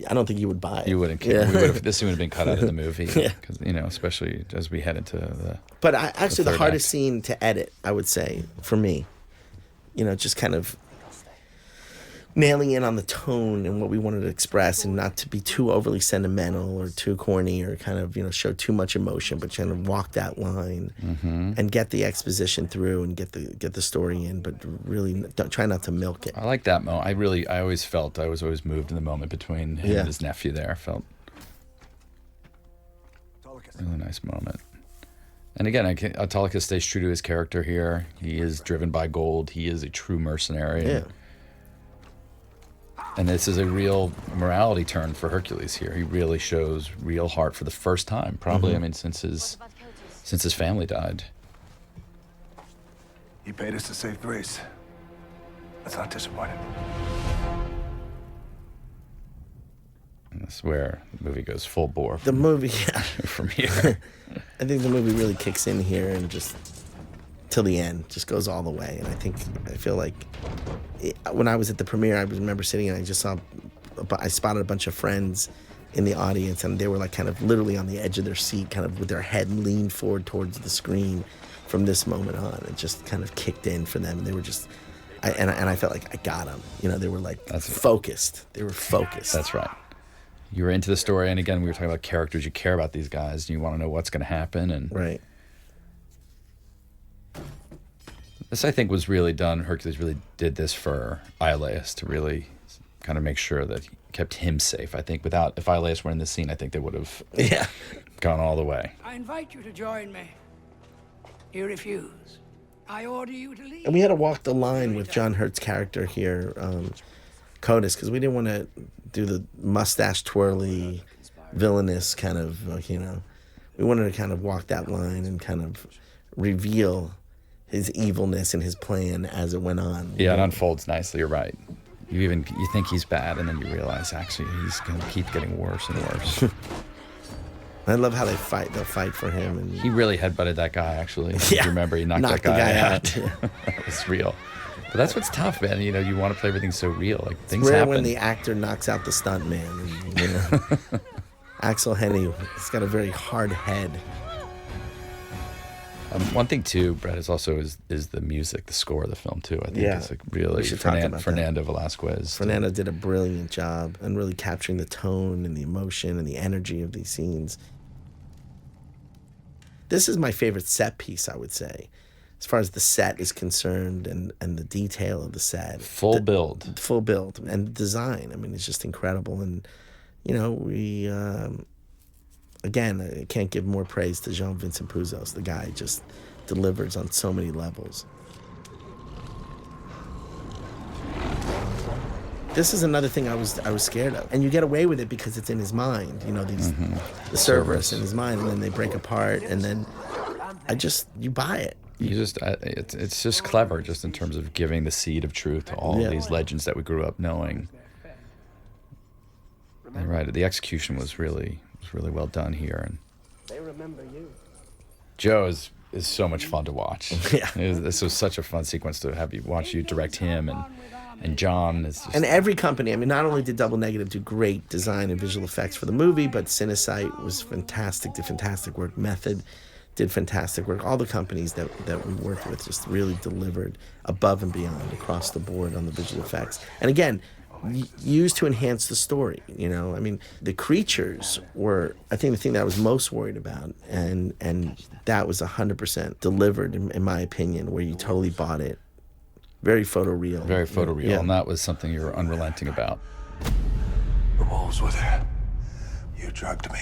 S1: I don't think you would buy it.
S2: You wouldn't care. This would have been cut out of the movie. Cause, especially as we head into the...
S1: But actually, the hardest scene to edit, I would say, for me, just kind of nailing in on the tone and what we wanted to express, and not to be too overly sentimental or too corny or kind of show too much emotion, but kind of walk that line and get the exposition through and get the story in, but really try not to milk it.
S2: I like that moment. I always felt I was always moved in the moment between him and his nephew there. I felt really nice moment. And again, Autolycus stays true to his character here. He is driven by gold. He is a true mercenary.
S1: Yeah.
S2: And this is a real morality turn for Hercules here. He really shows real heart for the first time, probably. I mean, since his family died.
S5: He paid us to save Thrace. That's not disappointing.
S2: And that's where the movie goes full bore.
S1: The movie,
S2: from here.
S1: I think the movie really kicks in here and just till the end, just goes all the way. And I feel like when I was at the premiere, I remember sitting and I spotted a bunch of friends in the audience, and they were like kind of literally on the edge of their seat, kind of with their head leaned forward towards the screen from this moment on. It just kind of kicked in for them. And they were just, I felt like I got them. They were like focused. They were focused.
S2: That's right. You were into the story, and again, we were talking about characters. You care about these guys, and you want to know what's going to happen. And
S1: right.
S2: This, I think, was really done. Hercules really did this for Iolaus to really kind of make sure that he kept him safe. I think if Iolaus were in the scene, I think they would have gone all the way.
S14: I invite you to join me. You refuse. I order you to leave.
S1: And we had to walk the line with John Hurt's character here, Codus, because we didn't want to do the mustache twirly, villainous kind of, we wanted to kind of walk that line and kind of reveal his evilness and his plan as it went on.
S2: Yeah, it unfolds nicely. You're right. You think he's bad, and then you realize actually he's going to keep getting worse and worse.
S1: I love how they fight. They'll fight for him. And
S2: he really headbutted that guy, actually.
S1: Yeah.
S2: You remember, he knocked that guy out. That was real. But that's what's tough, man. You want to play everything so real. Like, things
S1: rare
S2: happen.
S1: When the actor knocks out the stunt man. Axel Henny, he's got a very hard head.
S2: One thing too, Brett, is also is the music, the score of the film too. I think it's like really Fernando Velasquez.
S1: Fernando did a brilliant job and really capturing the tone and the emotion and the energy of these scenes. This is my favorite set piece, I would say, as far as the set is concerned and the detail of the set.
S2: Full build
S1: and the design. I mean, it's just incredible. And we. Again, I can't give more praise to Jean-Vincent Puizos. The guy just delivers on so many levels. This is another thing I was scared of. And you get away with it because it's in his mind, the Cerberus in his mind, and then they break apart, and then you buy it.
S2: It's just clever, just in terms of giving the seed of truth to all these legends that we grew up knowing. You're right, the execution was really well done here, and
S9: they remember you.
S2: Joe is so much fun to watch.
S1: Yeah,
S2: this was such a fun sequence to have watch you direct him, and John is just...
S1: And every company. I mean, not only did Double Negative do great design and visual effects for the movie, but Cinesight was fantastic. Did fantastic work. Method did fantastic work. All the companies that we worked with just really delivered above and beyond across the board on the visual effects. And again, used to enhance the story. I mean, the creatures were, I think, the thing that I was most worried about, and that was 100% delivered in my opinion, where you totally bought it. Very photoreal.
S2: Very photoreal, and that was something you were unrelenting about.
S5: The wolves were there. You drugged me.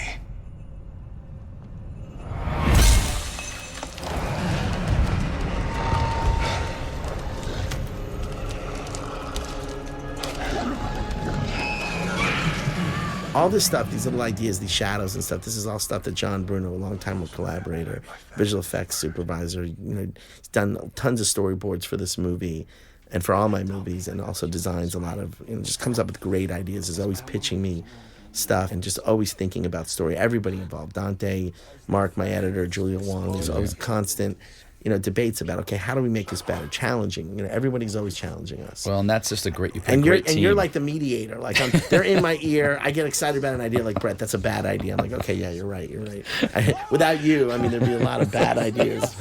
S1: All this stuff, these little ideas, these shadows and stuff, this is all stuff that John Bruno, a long-time collaborator, visual effects supervisor, he's done tons of storyboards for this movie and for all my movies, and also designs a lot of, just comes up with great ideas, is always pitching me stuff and just always thinking about story. Everybody involved, Dante, Mark, my editor, Julia Wong, is always constant, debates about, okay, how do we make this better? Challenging. Everybody's always challenging us.
S2: Well, and that's just a great. You pick
S1: And
S2: a great team.
S1: you're like the mediator. Like they're in my ear. I get excited about an idea. Like, Brett, that's a bad idea. I'm like, okay, yeah, you're right. Without you, there'd be a lot of bad ideas.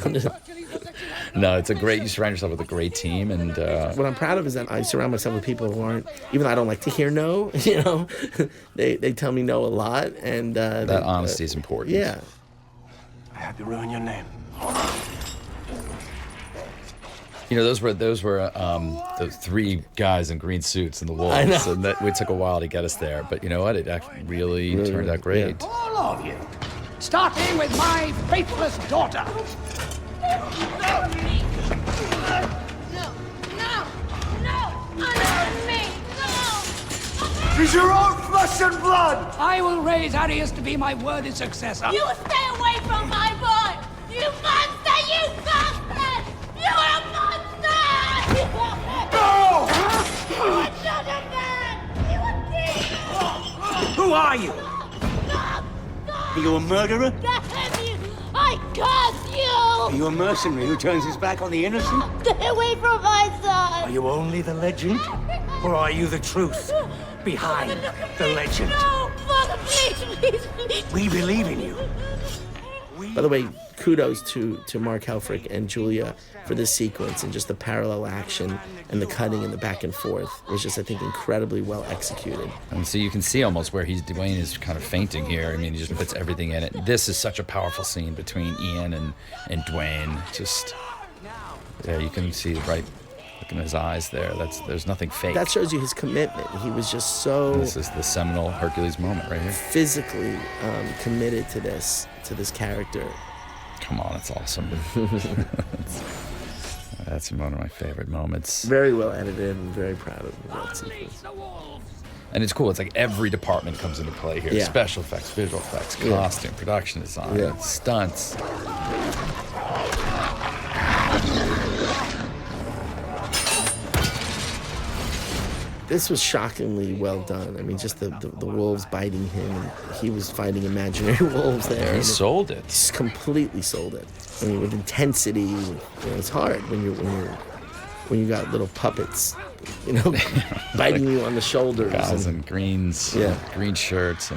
S2: No, it's a great. You surround yourself with a great team, and
S1: what I'm proud of is that I surround myself with people who aren't. Even though I don't like to hear no, they tell me no a lot, and
S2: that honesty is important.
S1: Yeah.
S5: I had to ruin your name.
S2: Those were the three guys in green suits in the wolves,
S1: I know.
S2: and it took a while to get us there. But you know what? It actually really turned out great.
S14: All of you, starting with my faithless daughter.
S5: She's your own flesh and blood!
S14: I will raise Arius to be my worthy successor.
S7: You stay away from my boy! You monster! You bastard! You are a monster!
S5: No!
S7: You are not a man! You are thief!
S5: Who are you?
S7: Stop!
S5: Are you a murderer?
S7: Damn you! I curse you!
S5: Are you a mercenary who turns his back on the innocent?
S7: Stay away from my son!
S5: Are you only the legend? Or are you the truth behind the legend?
S7: No! Father, please!
S5: We believe in you.
S1: By the way, kudos to Mark Helfrich and Julia for this sequence and just the parallel action and the cutting and the back and forth. It was just, I think, incredibly well executed.
S2: And so you can see almost where Dwayne is kind of fainting here. He just puts everything in it. This is such a powerful scene between Ian and Dwayne. Just, you can see right look in his eyes there. There's nothing fake.
S1: That shows you his commitment. He was just so...
S2: And this is the seminal Hercules moment right here.
S1: Physically committed to this character.
S2: Come on, it's awesome. That's one of my favorite moments.
S1: Very well edited and very proud of that sequence.
S2: And it's cool. It's like every department comes into play here.
S1: Yeah.
S2: Special effects, visual effects, costume, production design, stunts.
S1: This was shockingly well done. Just the wolves biting him, and he was fighting imaginary wolves there.
S2: He sold it.
S1: He's completely sold it. With intensity. It's hard when you got little puppets, biting you on the shoulders.
S2: Guys in greens, green shirts,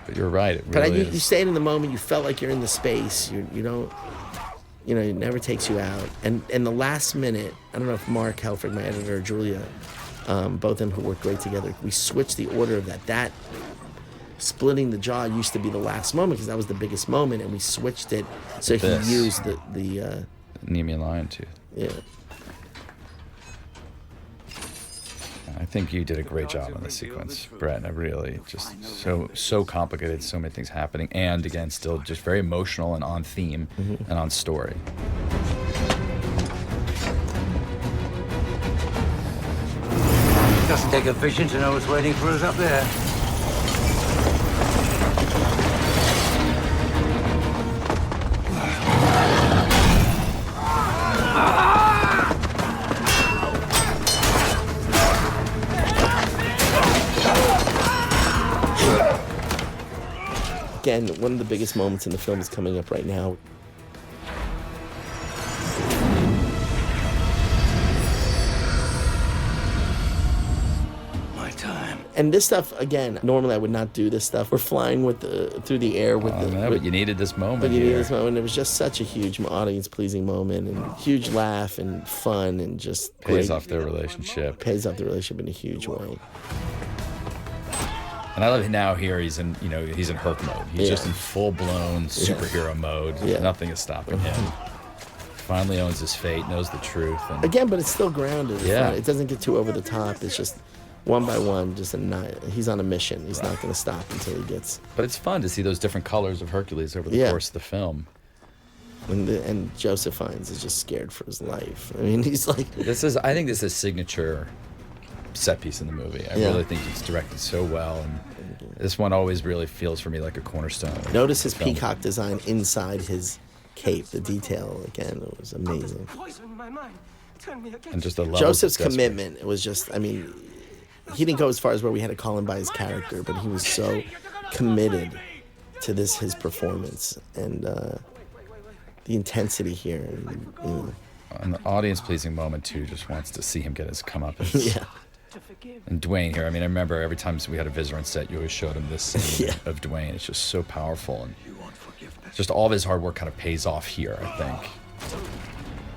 S2: but you're right. It really is.
S1: You stayed in the moment. You felt like you're in the space. You don't. It never takes you out. And the last minute, I don't know if Mark Helfrich, my editor, or Julia, both of them who worked great together, we switched the order of that splitting the jaw used to be the last moment because that was the biggest moment, and we switched it so he used the
S2: Nemean lion tooth.
S1: Yeah.
S2: I think you did a great job on this sequence, Brett. I really just so complicated, so many things happening, and again, still just very emotional and on theme and on story.
S11: Doesn't take a vision to know what's waiting for us up there.
S1: Again, one of the biggest moments in the film is coming up right now. And this stuff, again, normally I would not do this stuff. We're flying through the air with
S2: but you needed this moment.
S1: But you needed this moment. It was just such a huge audience-pleasing moment, and huge laugh and fun, and just
S2: pays off their relationship.
S1: Pays off the relationship in a huge way.
S2: And I love it now. Here he's in Herc mode. He's just in full-blown superhero mode. Nothing is stopping him. Finally owns his fate, knows the truth. And
S1: again, but it's still grounded.
S2: Yeah,
S1: it doesn't get too over the top. It's just one by one, he's on a mission. He's not going to stop until he gets.
S2: But it's fun to see those different colors of Hercules over the course of the film.
S1: And Joseph Fiennes is just scared for his life. He's like.
S2: I think this is a signature set piece in the movie. I really think it's directed so well, and this one always really feels for me like a cornerstone.
S1: Notice his peacock design inside his cape. The detail again, it was amazing.
S2: And just the level
S1: Joseph's commitment. It was just. He didn't go as far as where we had to call him by his character, but he was so committed to his performance, and intensity here.
S2: And the audience-pleasing moment, too, just wants to see him get his comeuppance.
S1: Yeah.
S2: And Dwayne here, I mean, I remember every time we had a visitor on set, you always showed him this scene of Dwayne. It's just so powerful. And just all of his hard work kind of pays off here, I think.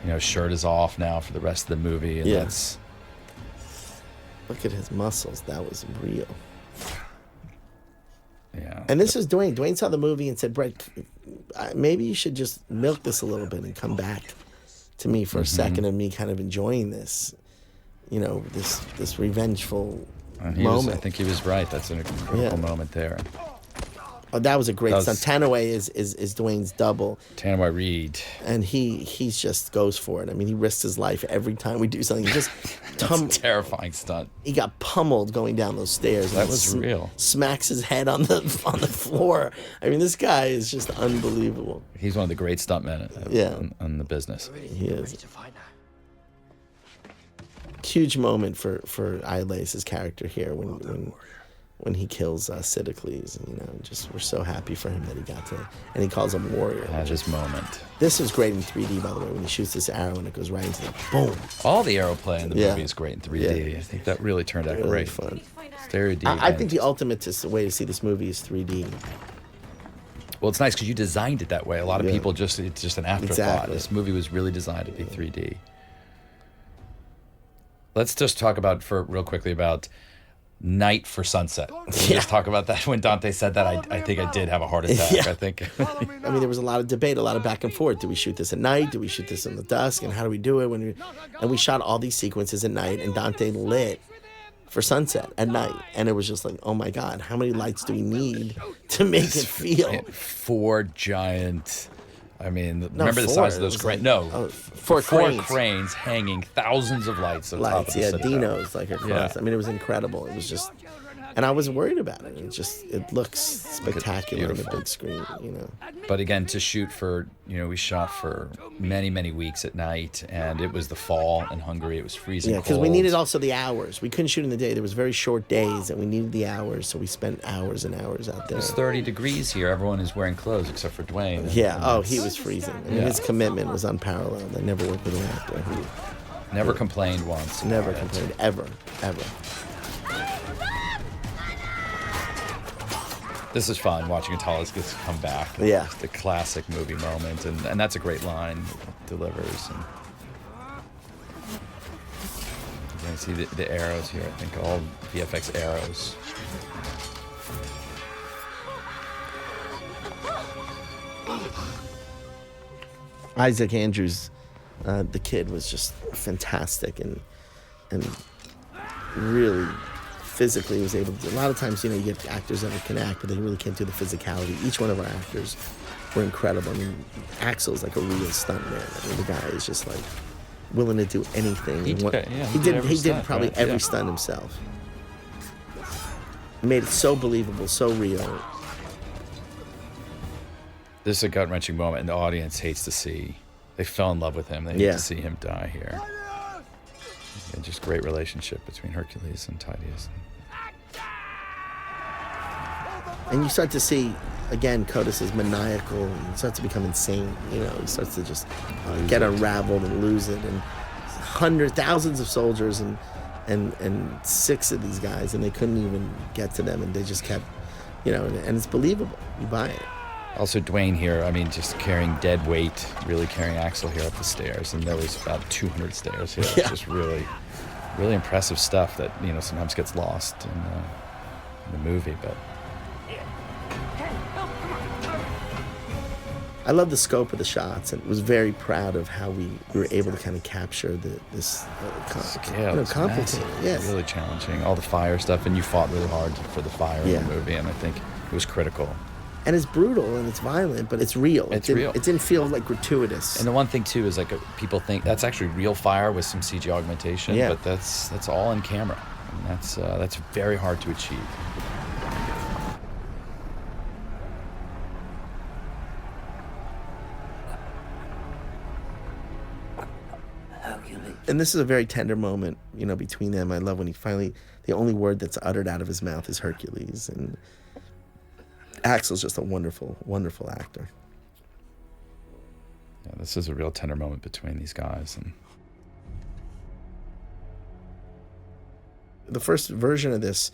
S2: You know, his shirt is off now for the rest of the movie. And that's...
S1: Look at his muscles. That was real.
S2: Yeah.
S1: And this is Dwayne. Dwayne saw the movie and said, Brett, maybe you should just milk this a little bit and come back to me for a second of me kind of enjoying this, you know, this revengeful moment.
S2: I think he was right. That's a critical moment there.
S1: Oh, that was a great stunt. Tanaway is Dwayne's double.
S2: Tanaway Reed.
S1: And he just goes for it. I mean, he risks his life every time we do something. He just
S2: That's a terrifying stunt.
S1: He got pummeled going down those stairs.
S2: That was real.
S1: Smacks his head on the floor. I mean, this guy is just unbelievable.
S2: He's one of the great stuntmen in the business.
S1: He is. Huge moment for Ailes' character here when he kills Sidicles. You know, just we're so happy for him that he got to, and he calls him warrior.
S2: At his moment.
S1: This was great in 3D, by the way, when he shoots this arrow and it goes right into the boom.
S2: All the arrow play in the movie is great in 3D. I think that really turned out
S1: really
S2: great.
S1: Fun.
S2: Stereo D.
S1: I think the ultimate way to see this movie is 3D.
S2: Well, it's nice because you designed it that way. A lot of people it's just an afterthought.
S1: Exactly.
S2: This movie was really designed to be 3D. Let's just talk real quickly about night for sunset. Just talk about that. When Dante said that, I think I did have a heart attack. I think.
S1: I mean, there was a lot of debate, a lot of back and forth. Do we shoot this at night? Do we shoot this in the dusk? And how do we do it? And we shot all these sequences at night, and Dante lit for sunset at night. And it was just like, oh my God, how many lights do we need to make it feel?
S2: 4 giant... I mean, remember the size of those cranes?
S1: Like,
S2: four cranes hanging thousands of lights on top of the citadel.
S1: Dinos like across. I mean, it was incredible. It was just, and I wasn't worried about it. It looks spectacular on the big screen, you know.
S2: But again, to shoot for, we shot for many, many weeks at night, and it was the fall in Hungary. It was freezing cold.
S1: Yeah, because we needed also the hours. We couldn't shoot in the day. There was very short days, and we needed the hours, so we spent hours and hours out there.
S2: It was 30 degrees here. Everyone is wearing clothes except for Dwayne.
S1: He was freezing. I mean, his commitment was unparalleled. I never worked with an actor who...
S2: Never complained once.
S1: Never complained, ever.
S2: This is fun, watching Autolycus come back.
S1: Yeah.
S2: The classic movie moment, and that's a great line it delivers. And you can see the arrows here, I think, all VFX arrows.
S1: Isaac Andrews, the kid, was just fantastic and really physically was able to. A lot of times, you get actors that can act, but they really can't do the physicality. Each one of our actors were incredible. I mean, Axel's like a real stuntman. I mean, the guy is just like willing to do anything. He did probably every stunt himself. Made it so believable, so real.
S2: This is a gut-wrenching moment, and the audience hates to see. They fell in love with him. They hate to see him die here. And just great relationship between Hercules and Tydeus.
S1: And you start to see, again, Codus is maniacal. He starts to become insane. He starts to just get unraveled and lose it. And thousands of soldiers and 6 of these guys, and they couldn't even get to them, and they just kept, and it's believable. You buy it.
S2: Also, Dwayne here, I mean, just carrying dead weight, really carrying Axel here up the stairs, and there was about 200 stairs here. Yeah. Just really, really impressive stuff that, sometimes gets lost in the movie, but...
S1: I love the scope of the shots, and was very proud of how we were able to kind of capture this
S2: scale.
S1: Complicated, yes.
S2: Really challenging. All the fire stuff, and you fought really hard for the fire in the movie, and I think it was critical.
S1: And it's brutal and it's violent, but it's real.
S2: It's real.
S1: It didn't feel like gratuitous.
S2: And the one thing too is people think that's actually real fire with some CG augmentation, but that's all in camera, and that's very hard to achieve.
S1: And this is a very tender moment, between them. I love when the only word that's uttered out of his mouth is Hercules, and Axel's just a wonderful, wonderful actor.
S2: this is a real tender moment between these guys. And
S1: the first version of this,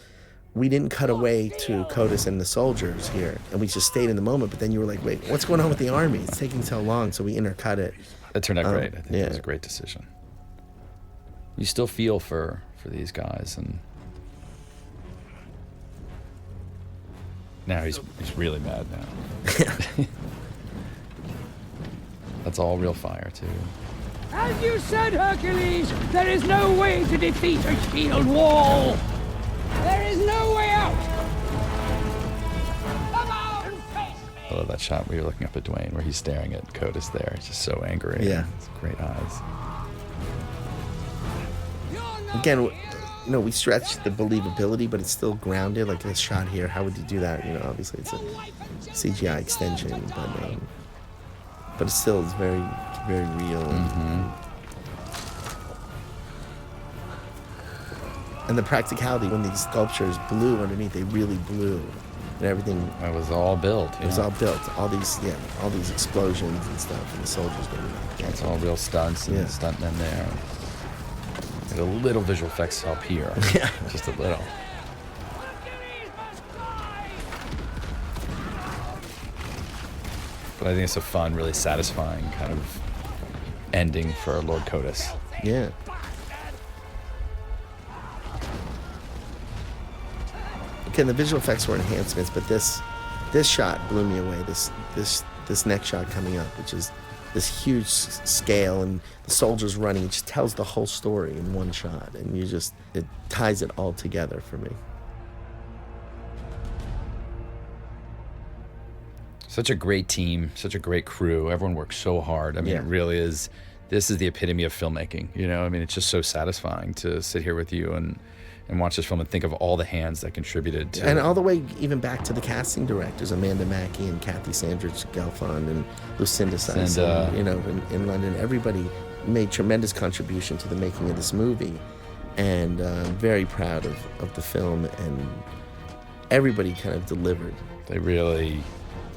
S1: we didn't cut away to Codus and the soldiers here, and we just stayed in the moment. But then you were like, wait, what's going on with the army? It's taking so long, so we intercut it.
S2: It turned out great. I think it was a great decision. You still feel for these guys, and now he's really mad now. That's all real fire, too.
S14: As you said, Hercules, there is no way to defeat a shield wall. There is no way out. Come out and face me.
S2: I love that shot where you're looking up at Dwayne, where he's staring at Codus there. He's just so angry.
S1: Yeah.
S2: It's great eyes.
S1: Again, you know, we stretch the believability, but it's still grounded. Like this shot here, how would you do that? You know, obviously it's a CGI extension, but it still is very, very real. And the practicality, when these sculptures blew underneath, they really blew. And everything.
S2: It was all built.
S1: It was all built. All these explosions and stuff, and the soldiers getting.
S2: It's all real stunts and stuntmen there. And a little visual effects help here.
S1: Yeah.
S2: Just a little. But I think it's a fun, really satisfying kind of ending for Lord Codus.
S1: Yeah. Again, the visual effects were enhancements, but this shot blew me away. This next shot coming up, which is this huge scale and the soldiers running, it just tells the whole story in one shot, and it ties it all together for me.
S2: Such a great team, such a great crew. Everyone works so hard. I mean, it really is. This is the epitome of filmmaking. You know, I mean, it's just so satisfying to sit here with you and watch this film and think of all the hands that contributed to
S1: and all the way even back to the casting directors, Amanda Mackey and Kathy Sandridge-Gelfond and Lucinda Sison, you know, in London. Everybody made tremendous contribution to the making of this movie, and very proud of the film, and everybody kind of delivered.
S2: They really...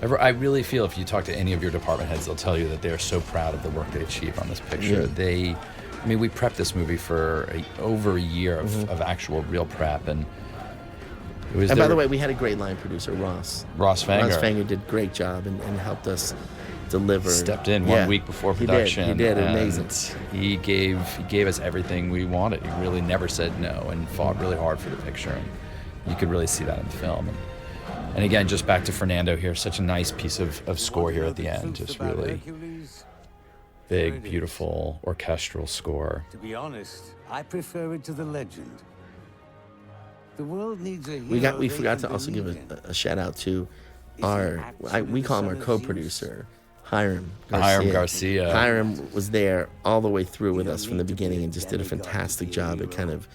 S2: I really feel if you talk to any of your department heads, they'll tell you that they're so proud of the work they achieved on this picture.
S1: Yeah.
S2: I mean, we prepped this movie for over a year of actual real prep, and it was.
S1: And by the way, we had a great line producer, Ross.
S2: Ross Fanger.
S1: Ross Fanger did a great job and helped us deliver.
S2: Stepped in 1 week before production.
S1: He did amazing.
S2: He gave us everything we wanted. He really never said no and fought really hard for the picture, and you could really see that in the film. And again, just back to Fernando here, such a nice piece of score here at the end, just really big, beautiful orchestral score.
S15: To be honest, I prefer it to the legend. The world needs a hero.
S1: We forgot to also give a shout out to we call him our co-producer, Hiram Garcia. Hiram was there all the way through with us from the beginning and just did a fantastic job at kind of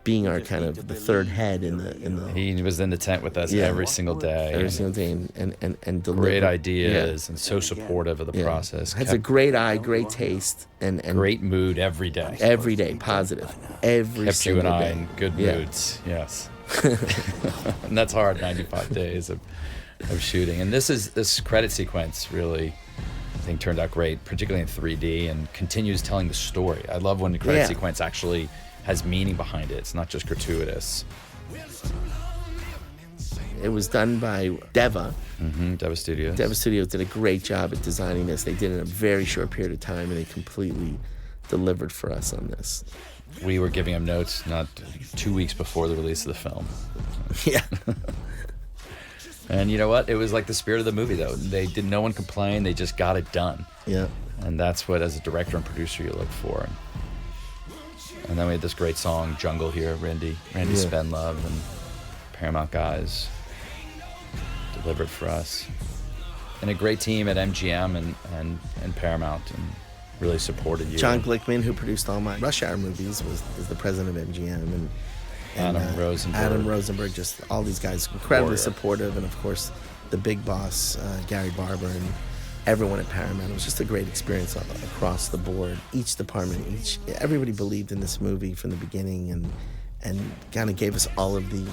S1: being our kind of the third head in the.
S2: He was in the tent with us every single day.
S1: Every single day, and delivered.
S2: Great ideas and so supportive of the process.
S1: Has a great eye, great taste, and
S2: great mood every day.
S1: Every day, positive. Every
S2: kept
S1: single
S2: you and I
S1: day.
S2: in good moods. Yes. And that's hard. 95 days of shooting, and this credit sequence really, I think, turned out great, particularly in 3D, and continues telling the story. I love when the credit sequence actually has meaning behind it. It's not just gratuitous.
S1: It was done by Deva.
S2: Deva Studios.
S1: Deva Studios did a great job at designing this. They did it in a very short period of time, and they completely delivered for us on this.
S2: We were giving them notes not 2 weeks before the release of the film.
S1: Yeah.
S2: And you know what? It was like the spirit of the movie, though. No one complained. They just got it done.
S1: Yeah.
S2: And that's what, as a director and producer, you look for. And then we had this great song, Jungle here, Randy Spenlove and Paramount guys delivered for us. And a great team at MGM and Paramount, and really supported you.
S1: John Glickman, who produced all my Rush Hour movies, was the president of MGM. And
S2: Adam
S1: Rosenberg, just all these guys, incredibly supportive. And of course, the big boss, Gary Barber, and everyone at Paramount. It was just a great experience across the board. Each department, everybody believed in this movie from the beginning, and kind of gave us all of the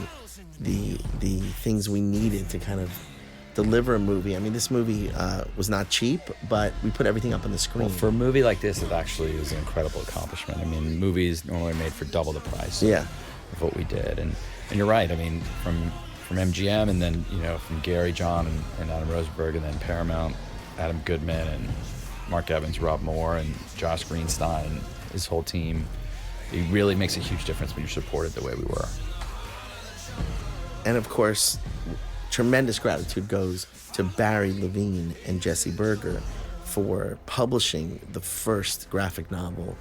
S1: things we needed to kind of deliver a movie. I mean, this movie was not cheap, but we put everything up on the screen.
S2: Well, for a movie like this, it actually is an incredible accomplishment. I mean, movies normally made for double the price of what we did. And you're right. I mean, from MGM and then, from Gary, John, and Adam Rosenberg, and then Paramount, Adam Goodman and Mark Evans, Rob Moore, and Josh Greenstein, and his whole team. It really makes a huge difference when you're supported the way we were.
S1: And of course, tremendous gratitude goes to Barry Levine and Jesse Berger for publishing the first graphic novel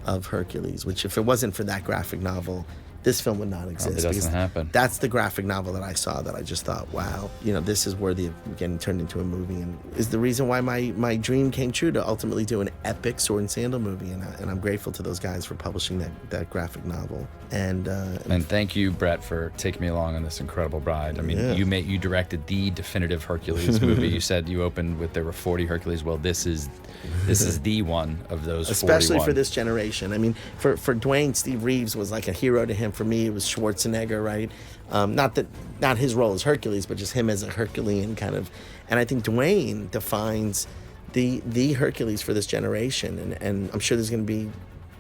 S1: of Hercules, which if it wasn't for that graphic novel, this film would not exist.
S2: It doesn't happen.
S1: That's the graphic novel that I saw that I just thought, wow, this is worthy of getting turned into a movie, and is the reason why my dream came true to ultimately do an epic sword and sandal movie, and I'm grateful to those guys for publishing that graphic novel. And
S2: thank you, Brett, for taking me along on this incredible ride. I mean, you directed the definitive Hercules movie. You said you opened with there were 40 Hercules. Well, this is the one of those 41.
S1: Especially for this generation. I mean, for Dwayne, Steve Reeves was like a hero to him. For me, it was Schwarzenegger, right? Not his role as Hercules, but just him as a Herculean kind of. And I think Dwayne defines the Hercules for this generation. And I'm sure there's going to be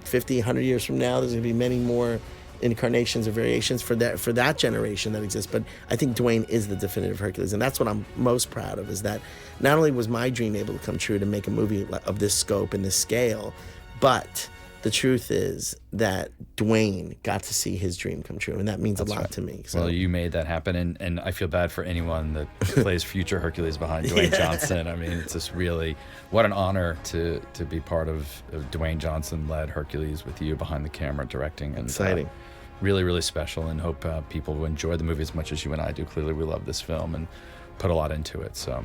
S1: 50, 100 years from now, there's going to be many more incarnations or variations for that generation that exists. But I think Dwayne is the definitive Hercules, and that's what I'm most proud of, is that not only was my dream able to come true to make a movie of this scope and this scale, but the truth is that Dwayne got to see his dream come true, and that means a lot to me. So.
S2: Well, you made that happen, and I feel bad for anyone that plays future Hercules behind Dwayne Johnson. I mean, it's just really, what an honor to be part of Dwayne Johnson-led Hercules with you behind the camera directing. And,
S1: exciting.
S2: Really, really special, and hope people will enjoy the movie as much as you and I do. Clearly, we love this film and put a lot into it. So,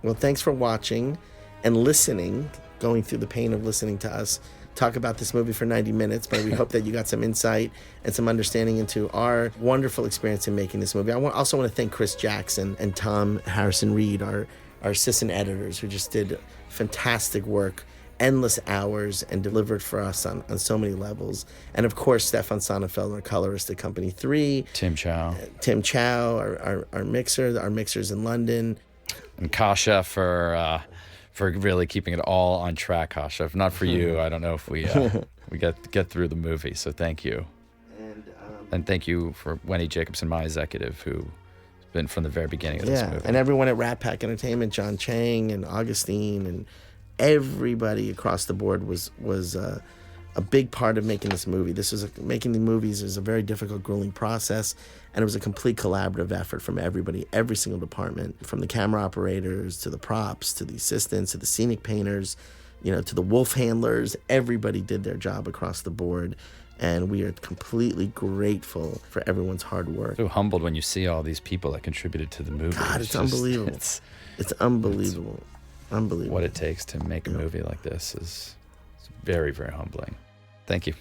S1: well, thanks for watching and listening, going through the pain of listening to us talk about this movie for 90 minutes, but we hope that you got some insight and some understanding into our wonderful experience in making this movie. I also want to thank Chris Jackson and Tom Harrison Reed, our assistant editors, who just did fantastic work, endless hours, and delivered for us on so many levels. And of course, Stefan Sonnenfeld, our colorist at Company 3.
S2: Tim Chow,
S1: our mixers in London.
S2: And Kasha for really keeping it all on track, Kasha. If not for you, I don't know if we get through the movie. So thank you. And thank you for Wendy Jacobson, my executive, who's been from the very beginning of this movie.
S1: And everyone at Rat Pack Entertainment, John Chang and Augustine, and everybody across the board was a big part of making this movie. Making the movies is a very difficult, grueling process, and it was a complete collaborative effort from everybody, every single department, from the camera operators to the props to the assistants to the scenic painters, to the wolf handlers. Everybody did their job across the board, and we are completely grateful for everyone's hard work.
S2: So humbled when you see all these people that contributed to the movie.
S1: God, it's unbelievable. It's unbelievable. Unbelievable.
S2: What it takes to make a movie like this is very, very humbling. Thank you.